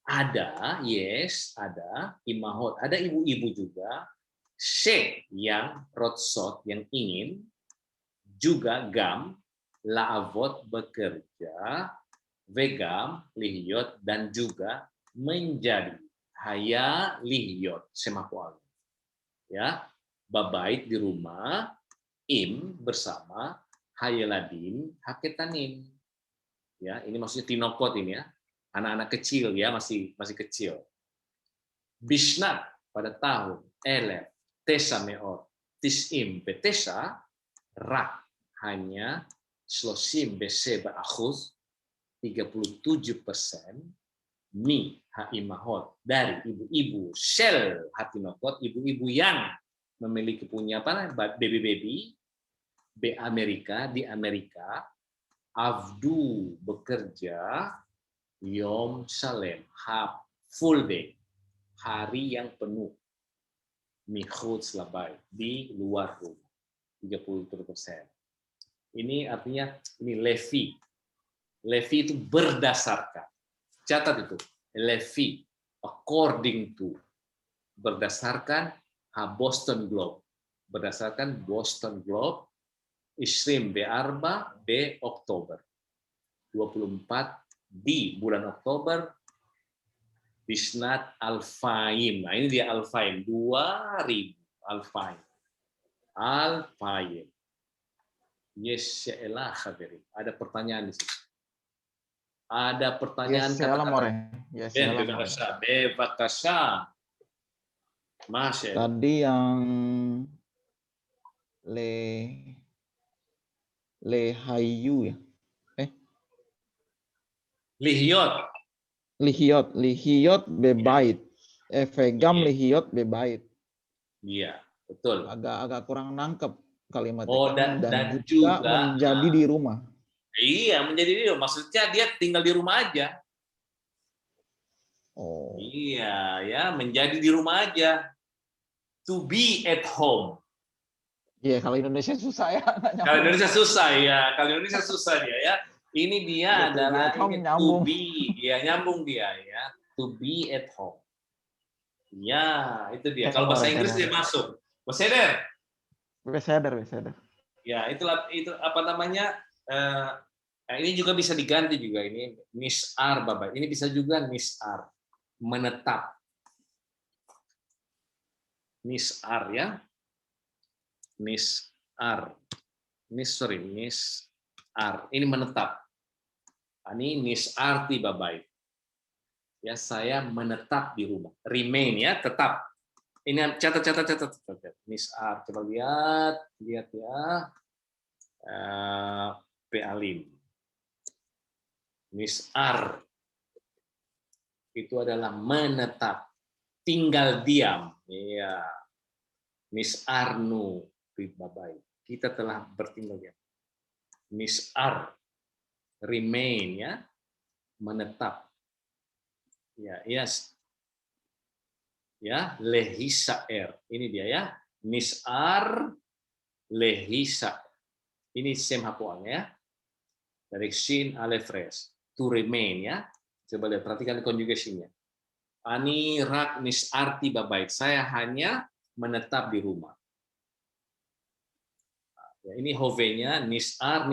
Ada, yes, ada imahot, ada ibu-ibu juga. She yang rotsot, yang ingin, juga gam, la'avot bekerja, vegam lihyot, dan juga menjadi. Haya lihyot semakual. Ya, babait di rumah, im bersama, hayaladim haketanim. Ya, ini maksudnya tinokot ini ya. Anak-anak kecil ya, masih kecil. Bisnat pada tahun elef tesa meor tisim betesa rak hanya slosim beseba akhus 37% mi haimahot dari ibu-ibu shell hatinokot, ibu-ibu yang memiliki punya baby di Amerika avdu bekerja Yom Shalem, full day, hari yang penuh, mikhutz labai, di luar rumah, 30%. Ini artinya, ini levi. Levi itu berdasarkan. Catat itu, levi, according to, berdasarkan Boston Globe. Berdasarkan Boston Globe, Isrim B4 B Oktober. 24 di bulan Oktober, Bisnat Alfaim. Nah, ini dia Alfaim, 2000 Alfaim. Alfaim. Yes, sya'elah khabiri. Ada pertanyaan di sini. Ada pertanyaan Yes, salam more. Yes, salam more. Bevakasha. Masya. Tadi yang lehayu ya. Lihiot bebait. Vegam Iya. lihiot bebait. Iya, betul. Agak kurang nangkep kalimatnya. Oh, dan juga menjadi di rumah. Iya, menjadi di rumah. Maksudnya dia tinggal di rumah aja. Oh. Iya, ya, menjadi di rumah aja. To be at home. Iya, kalau Indonesia susah ya. Kalau Indonesia susah ya, kalau Indonesia susah dia ya. Ini dia Ya, adalah ini nyambung. to be, ya nyambung dia ya. To be at home. Ya, itu dia. Kalau bahasa Inggris dia masuk. Beseder. Ya, itu apa namanya? Ini juga bisa diganti juga ini nisar bapak. Ini bisa juga nisar, menetap. Nisar ya. Nisar. Nisar. Ini menetap. Ini nisarti babai. Ya, saya menetap di rumah. Remain ya, tetap. Ini catat. Nisar, coba lihat ya. Pealim. Nisar itu adalah menetap, tinggal diam. Iya. Nisarnu babai. Kita telah bertinggal diam. Nisar, remain ya, menetap. Ya, yes. Ya, lehisaer. Ini dia ya. Nisar lehisa. Ini sem hapualnya ya. Dari shin alefres. To remain ya. Coba lihat, perhatikan conjugasinya. Ani rak nisarti babait. Saya hanya menetap di rumah. Ya, ini hovenya nisar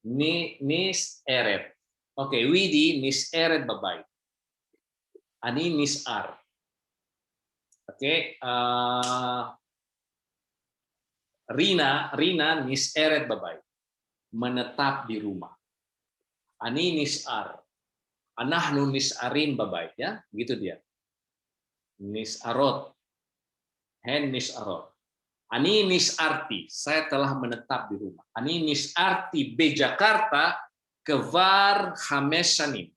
nis eret. Oke, widi nis eret babait. Ani nisar. Oke, Rina nis eret babait. Menetap di rumah. Ani nisar. Anahnu nisarin babait ya, gitu dia. Nisarot. Hen nisarot. Ani nisarti, saya telah menetap di rumah. Ani nisarti be Jakarta kevar hamesanim.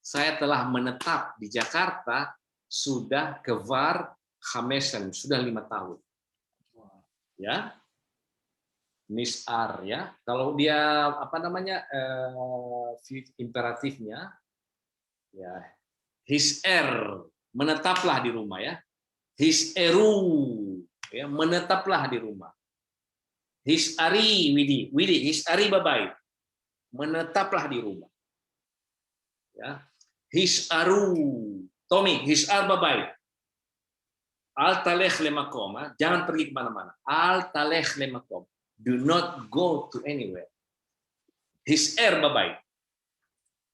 Saya telah menetap di Jakarta sudah kevar hamesanim, sudah 5 tahun. Ya. Nisar ya. Kalau dia apa namanya imperatifnya ya his menetaplah di rumah ya. His ya, menetaplah di rumah. His ari widi his ari babai. Menetaplah di rumah. Ya. His'aru. Tommy, his'ar babay. Al talekh lemakom. Jangan pergi kemana-mana. Al talekh lemakom. Do not go to anywhere. His'ar babay.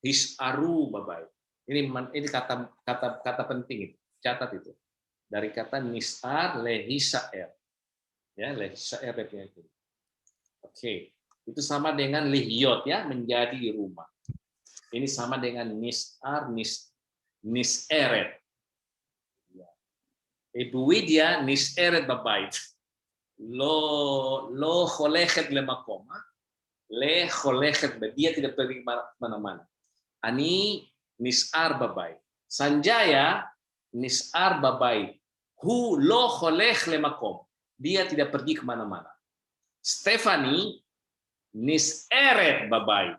His'aru babay. Ini kata penting itu. Catat itu. Dari kata nis'ar lehisa'er. Ya, lehisa'er itu. Oke. Itu sama dengan lihyot ya, menjadi rumah. Ini sama dengan nis'ar, nis'eret. Ya. Ibu Widya nis'eret babait. Lo kholechet lemakom. Le kholechet, dia tidak pergi mana-mana. Ani nis'ar babait. Sanjaya nis'ar babait. Hu lo kholech lemakom. Dia tidak pergi kemana-mana. Stephanie nis'eret babait.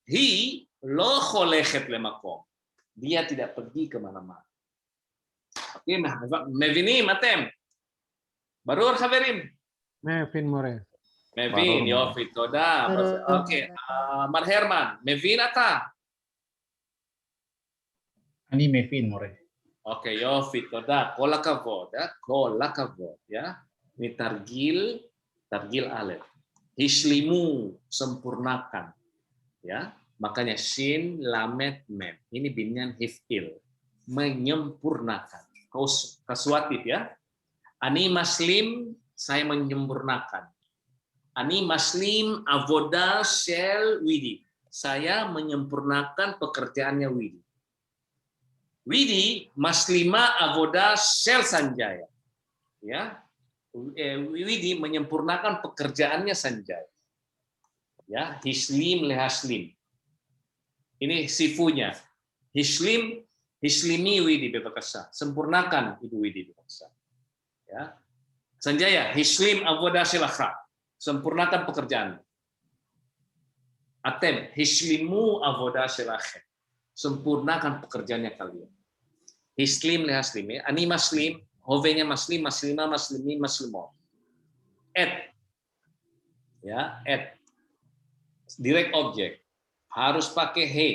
Hi lo kholechet lemakom. Dia tidak pergi kemana-mana. Oke, מבינים אתם? ברור חברים? מבין מורה. מבין, יופי, תודה. אוקיי, מר הרמן, מבין אתה? אני מבין, מורה. אוקיי, יופי, תודה. כל הכבוד, כל הכבוד, ya. Ini targil alif. Hislimu, sempurnakan. Ya, makanya shin, lamet, mem. Ini binyan hifil, menyempurnakan. Kasuatif ya. Ani maslim, saya menyempurnakan. Ani maslim avoda shel Widi. Saya menyempurnakan pekerjaannya Widi. Widi maslima avoda shel Sanjaya. Ya. Widi menyempurnakan pekerjaannya Sanjaya. Ya, hislim lehaslim. Ini sifunya. Hislimi Widi bebakasa. Sempurnakan Ibu Widi bebakasa. Ya. Sanjaya, hislim avoda silakha. Sempurnakan pekerjaan. Atem, hislimu avoda silakha. Sempurnakan pekerjaannya kalian. Hislim lehaslim. Ani maslim, hovenya maslim, maslima, maslimi, maslimot. Ya, direct object harus pakai he,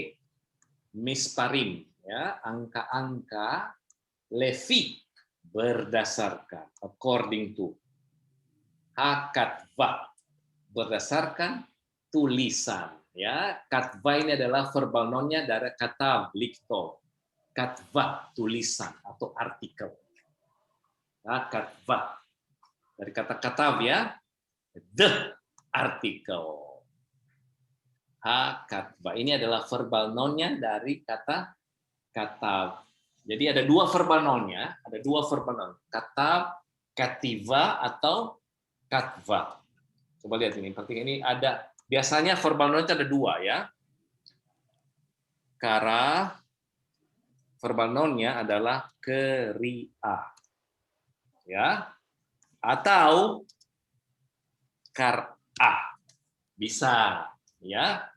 misparim, ya, angka-angka, levi, berdasarkan, according to, hakatva, berdasarkan tulisan, ya. Katva ini adalah verbal nounnya dari kata likto, katva, tulisan atau artikel, katva dari kata katav ya, the artikel. Hakatva. Ini adalah verbal noun-nya dari kata katav. Jadi ada dua verbal noun-nya, ada dua verbal noun. Katav, kativa atau katva. Coba lihat ini, penting ini ada biasanya verbal noun itu ada dua ya. Kara verbal noun-nya adalah keria. Ya. Atau kar'a. Bisa, ya.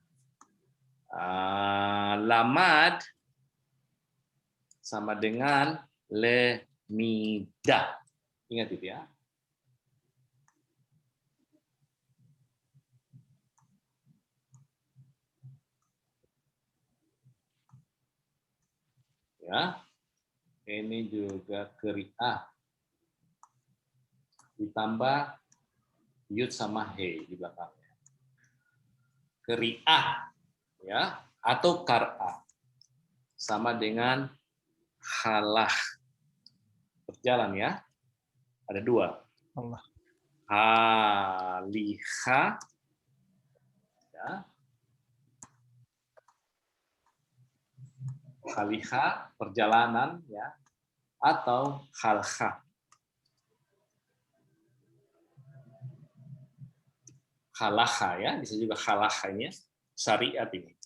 Lamad sama dengan lemida. Ingat itu ya. Ya. Ini juga keri'ah. Ditambah yud sama he di belakangnya. Keri'ah. Ya, atau kar'a sama dengan halah. Berjalan ya. Ada dua. Allah. Haliha ya. Haliha perjalanan ya, atau halha. Halaha ya, bisa juga halahanya syariat ini.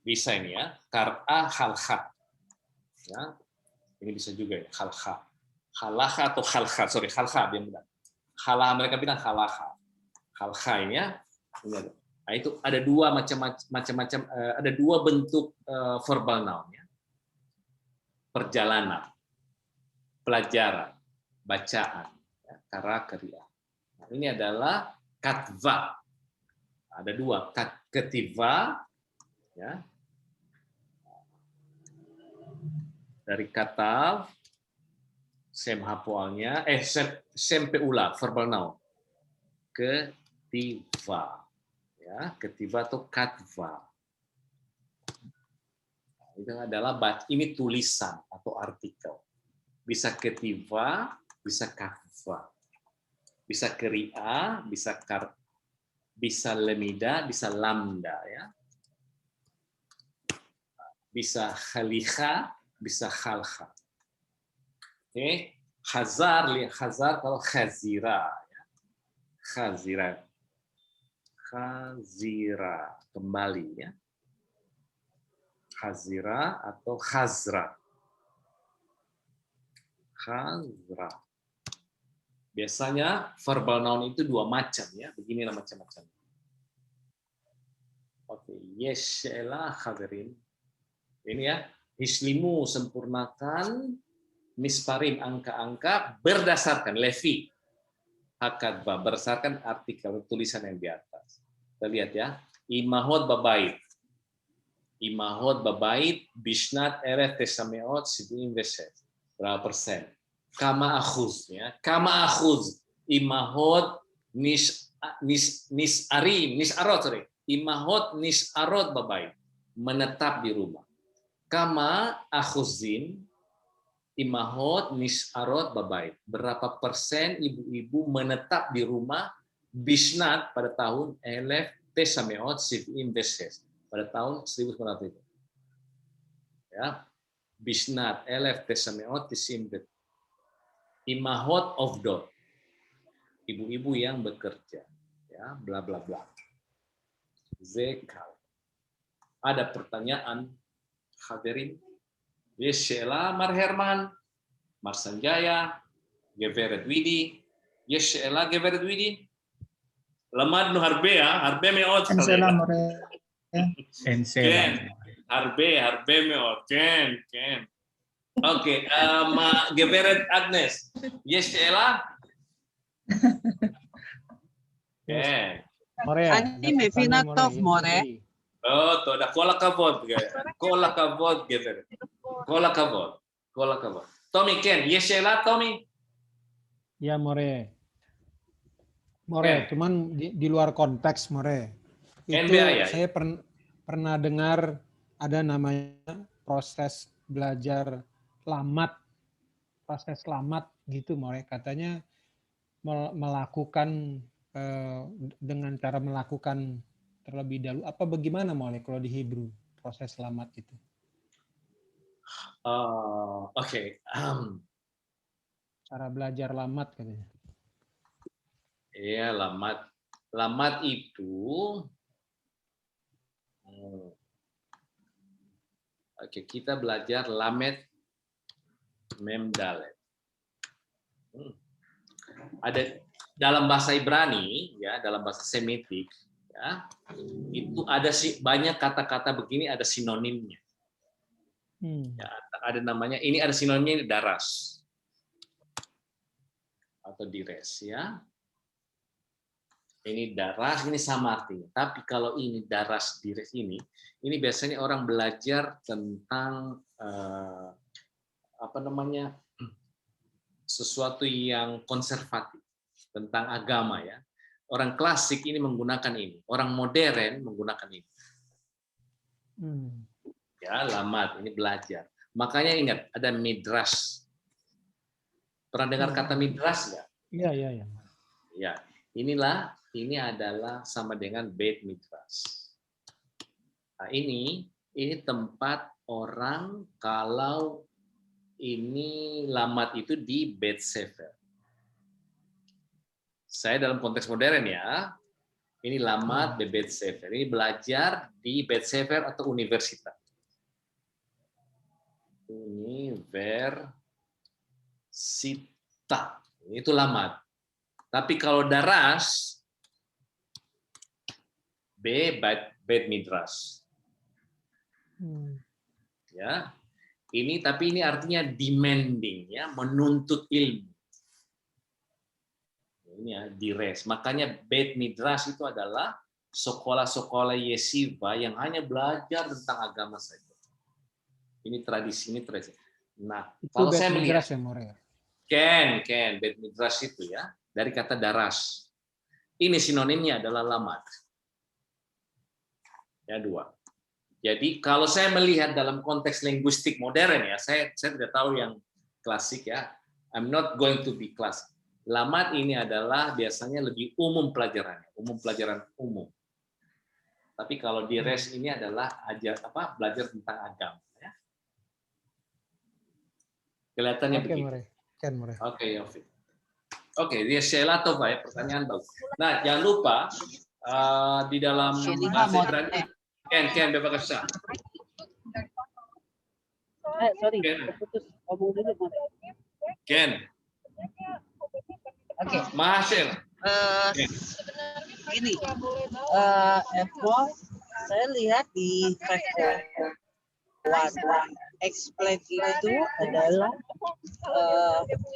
Bisa ini ya, kar'a halha. Ya. Ini bisa juga ya, halha. Halaha atau halha, sorry, halha dia bilang. Halah mereka bilang halaha. Halha ini ya. Ini ada. Nah, itu ada dua macam-macam, ada dua bentuk verbal noun ya. Perjalanan, pelajaran, bacaan, ya, kara, kriya. Nah, ini adalah katva. Ada dua, ketiva, ya, dari kata sem hapualnya, sem peula, verbal noun, ketiva, ya, ketiva atau katva. Itu adalah ini tulisan atau artikel. Bisa ketiva, bisa katva, bisa keria, bisa lemida, bisa lambda, ya. Bisa khaliha, bisa khalkha. Oke, khazar kalau khazira, ya. Khazira kembali, ya. Khazira atau khazra. Khazra. Biasanya verbal noun itu dua macam, ya. Beginilah macam-macam. Oke, yeshelah khadirin. Ini ya, hislimu sempurnakan, misparim angka-angka berdasarkan levi. Hakadba berdasarkan artikel tulisan yang di atas. Kita lihat ya, imahot babait. Imahot babait bisnat tesameot sibuin veset. Berapa persen? Kama akhuz, ya. Kama akhuz. Imahot imahot nisarot babait. Menetap di rumah. Kama akhuzin imahot nisarot babait. Berapa persen ibu-ibu menetap di rumah bisnat pada tahun tesameot sibuin veset. Pada tahun 1900 itu. Ya. Bisnat tesameot sibuin. Imahot of dot, ibu-ibu yang bekerja, ya, bla bla bla. Zekal. Ada pertanyaan, hadirin? Yeshela Mar Herman, Mar Sanjaya, Geveret Widi, Yeshela Geveret Widi. Lamad nu harbe ya, harbe meot. Ensela more. Ensela. Harbe meot, ken. Oke, Geveret Agnes. Yes, Ella. Oke. More. Ani mevina tov, more. Oh, tuh ada kola kavod, Geveret. Kola kavod. Tommy, Ken. Yes, Ella, Tommy. Ya, more. Ken. Cuman di luar konteks, more. Itu NBA, ya? saya pernah dengar ada namanya proses belajar proses lamat gitu, more. Katanya melakukan dengan cara melakukan terlebih dahulu. Apa bagaimana, more, kalau di Hebrew proses lamat itu? Oke. Cara belajar lamat katanya. Iya, lamat. Lamat itu. Oke, kita belajar lamet memdalet. Ada dalam bahasa Ibrani, ya, dalam bahasa Semitik, ya, itu ada banyak kata-kata begini, ada sinonimnya. Ya, ada namanya, ini ada sinonimnya, daras atau dires, ya. Ini daras, ini sama artinya. Tapi kalau ini daras, dires ini biasanya orang belajar tentang sesuatu yang konservatif tentang agama, ya. Orang klasik ini menggunakan ini, orang modern menggunakan ini. Ya, lamat ini belajar. Makanya ingat ada midrash. Pernah dengar kata midrash nggak? Iya. Ya, ini adalah sama dengan Beit Midrash. Nah, ini tempat orang kalau ini lamat itu di Beit Sefer. Saya dalam konteks modern, ya. Ini lamat di Beit Sefer. Ini belajar di Beit Sefer atau universitas. Universitas. Itu lamat. Tapi kalau daras, Beit Midrash. Ya. Tapi ini artinya demanding, ya, menuntut ilmu. Ini ya, dires. Makanya Beit Midrash itu adalah sekolah-sekolah yeshiva yang hanya belajar tentang agama saja. Ini tradisi. Nah, Itu kalau bed saya melihat, midrash ya, More? Ken, bed midrash itu ya, dari kata daras. Ini sinonimnya adalah lamad. Ya, 2. Jadi kalau saya melihat dalam konteks linguistik modern ya, saya tidak tahu yang klasik ya. I'm not going to be classic. Lamad ini adalah biasanya lebih umum pelajarannya, pelajaran umum. Tapi kalau di res ini adalah belajar tentang agama. Ya. Kelihatannya Oke, begitu. More. Ken, More. Oke, Yofi. Oke, dia Sheila Tova ya, pertanyaan bagus. Nah, jangan lupa di dalam bahasa Ibrani, Ken, bebas. Sorry, Ken. putus ngomong dulu. Ken. Oke. Mahasel. Ini Evo, saya lihat di explain itu adalah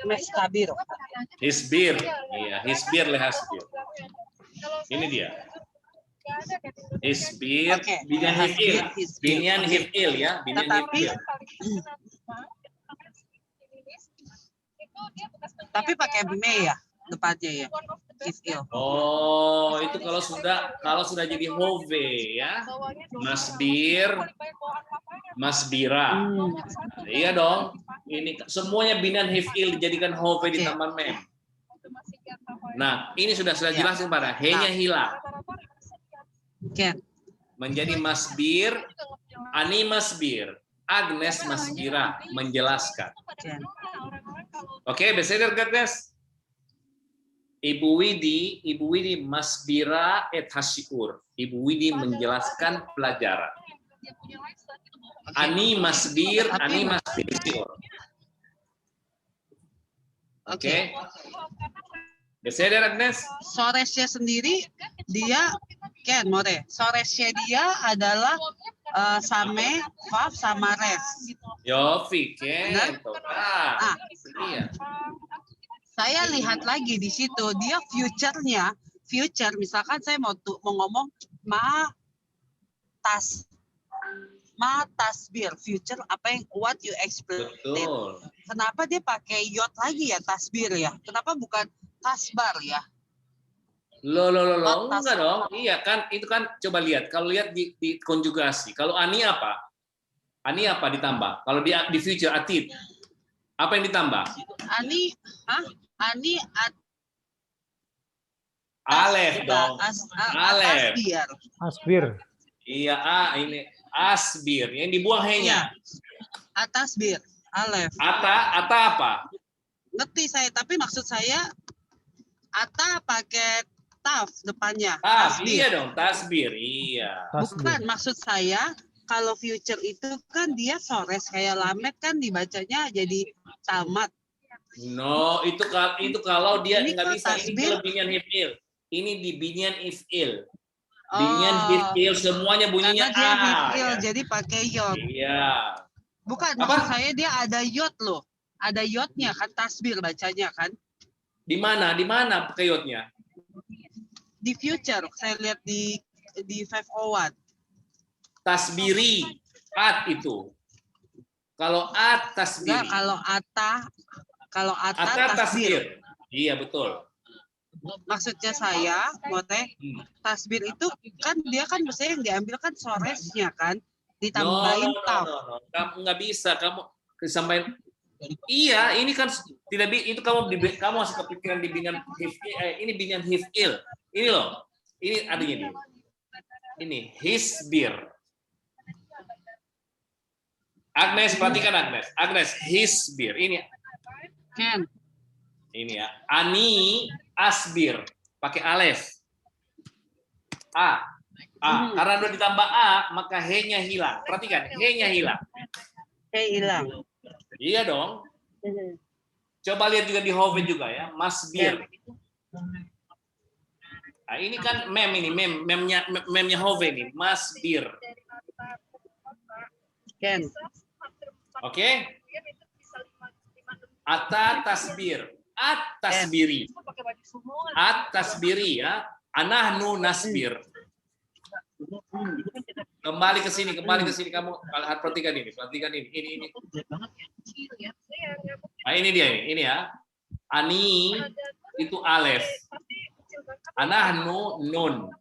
mestabir. Hisbir. Iya, hisbir lehasbir. Ini dia. Hisbir, Oke. binyan hifil. Hisbir. Binyan Oke. hifil ya, binyan Tetapi hifil. tapi pakai me ya depannya ya. Hifil. Oh, itu kalau sudah jadi hove ya. Masbira. Iya dong. Ini semuanya binyan hifil dijadikan hove di taman mem. Nah, ini sudah jelasin pada henya hilang. Ken. Menjadi masbir, ani masbir, Agnes masbira menjelaskan. Ken. Oke, beseder guys. Ibu Widi masbira et hasiur. Ibu Widi menjelaskan pelajaran. Ani masbir siur. Oke. Beseder Agnes. Soresnya sendiri dia Ken More. Soresnya dia adalah same, vav sama res. Yofi, Ken. Ah. Iya. Saya lihat lagi di situ dia future misalkan saya mau ngomong tasbir future apa yang what you explain. Betul. Kenapa dia pakai yot lagi ya tasbir ya? Kenapa bukan tasbar ya? Lo, enggak dong. Iya kan, itu kan coba lihat. Kalau lihat di konjugasi. Kalau ani apa? Ani apa ditambah? Kalau di future atid, apa yang ditambah? Ani alef dong. Alef. Asbir. Iya, ini asbir. Yang dibuang henya. Atasbir, alef. Ata apa? Ngerti saya, tapi maksud saya ata pakai taf depannya. Iya dong, tasbir. Iya. Bukan, maksud saya kalau future itu kan dia sores kayak lamet kan dibacanya jadi tamat. No, itu kalau dia Ini nggak kok bisa. Ini tasbir? kalau binyan hifil. Ini di binyan ifil. Binyan hifil semuanya bunyinya Karena dia hifil, ya. jadi pakai yot. Iya. Bukan, Apa? maksud saya dia ada yot loh. Ada yotnya kan, tasbir bacanya kan. Di mana pakai yotnya? Di future, saya lihat di 501. Tasbiri, at itu. Kalau at tasbiri. Enggak, kalau ata tasbir. Iya betul. Maksudnya saya, Mote, tasbir itu kan dia kan biasanya yang diambil kan soresnya kan, ditambahin taf. No. Kamu nggak bisa, kamu disampaikan. Iya, ini kan tidak itu kamu masih kepikiran di binyan hifil. Ini binyan hifil. Ini loh. Ini adanya dia. Ini hisbir. Agnes, perhatikan Agnes. Agnes, hisbir. Ini Ken. Ini ya. Ani asbir. Pakai alef. A. Karena udah ditambah A, maka he-nya hilang. Perhatikan, he-nya hilang. Hilang. Iya dong. Coba lihat juga di Hove juga ya. Masbir. Nah, ini kan memnya Hove ini. Masbir. Ken. Oke? Ata tasbir. At tasbiri ya. Anahnu nasbir. Kembali ke sini kamu perhatikan ini. Ini. Nah, ini dia ini ya. Ani itu alef. Anahnu nun.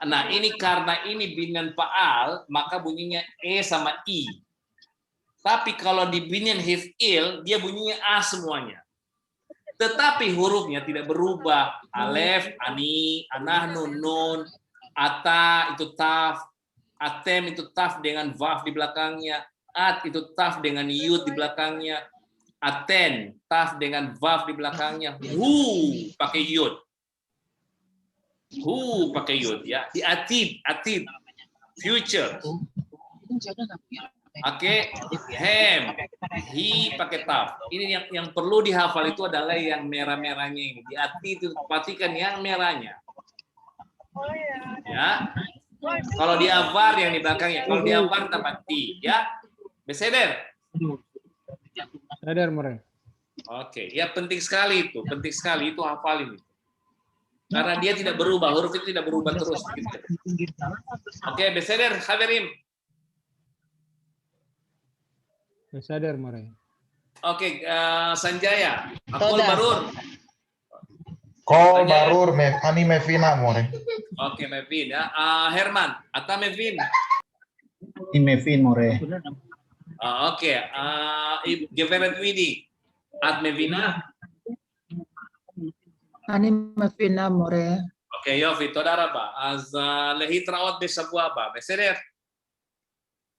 Nah, ini karena ini binyan fa'al, maka bunyinya e sama i. Tapi kalau di binyan hif'il, dia bunyinya a semuanya. Tetapi hurufnya tidak berubah. Alef, ani, anahnu, nun, ata itu taf, atem itu taf dengan vaf di belakangnya, at itu taf dengan yud di belakangnya, aten taf dengan vaf di belakangnya, hu pakai yud. Hu pakai yud ya. Di atid future. Oke, hem, hi pakai taf. Ini yang perlu dihafal itu adalah yang merah-merahnya ini. Di ati itu perhatikan yang merahnya. Ya. Kalau di avar yang di belakangnya. Kalau di avar tambah ti, ya. Beseder. Sadar, More. Oke, ya penting sekali itu hafal ini. Karena dia tidak berubah, huruf itu tidak berubah terus. Gitu. Oke, beseder, haberim. Sadar, More. Oke, Sanjaya, Akul Barur. Ko barur ani Mevina more. Oke, Mevin ya. Herman, Ata Mevin. Ini Mevin more. Oke, Geveret Widi, At Mevina. Ani Mevina more. Oke, Yofi, Todara ba. Az lehitraot besabua ba. Beseder.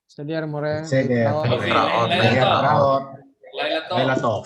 Sadar, More. Sadar. Yofi, Lailatul. Lailatul.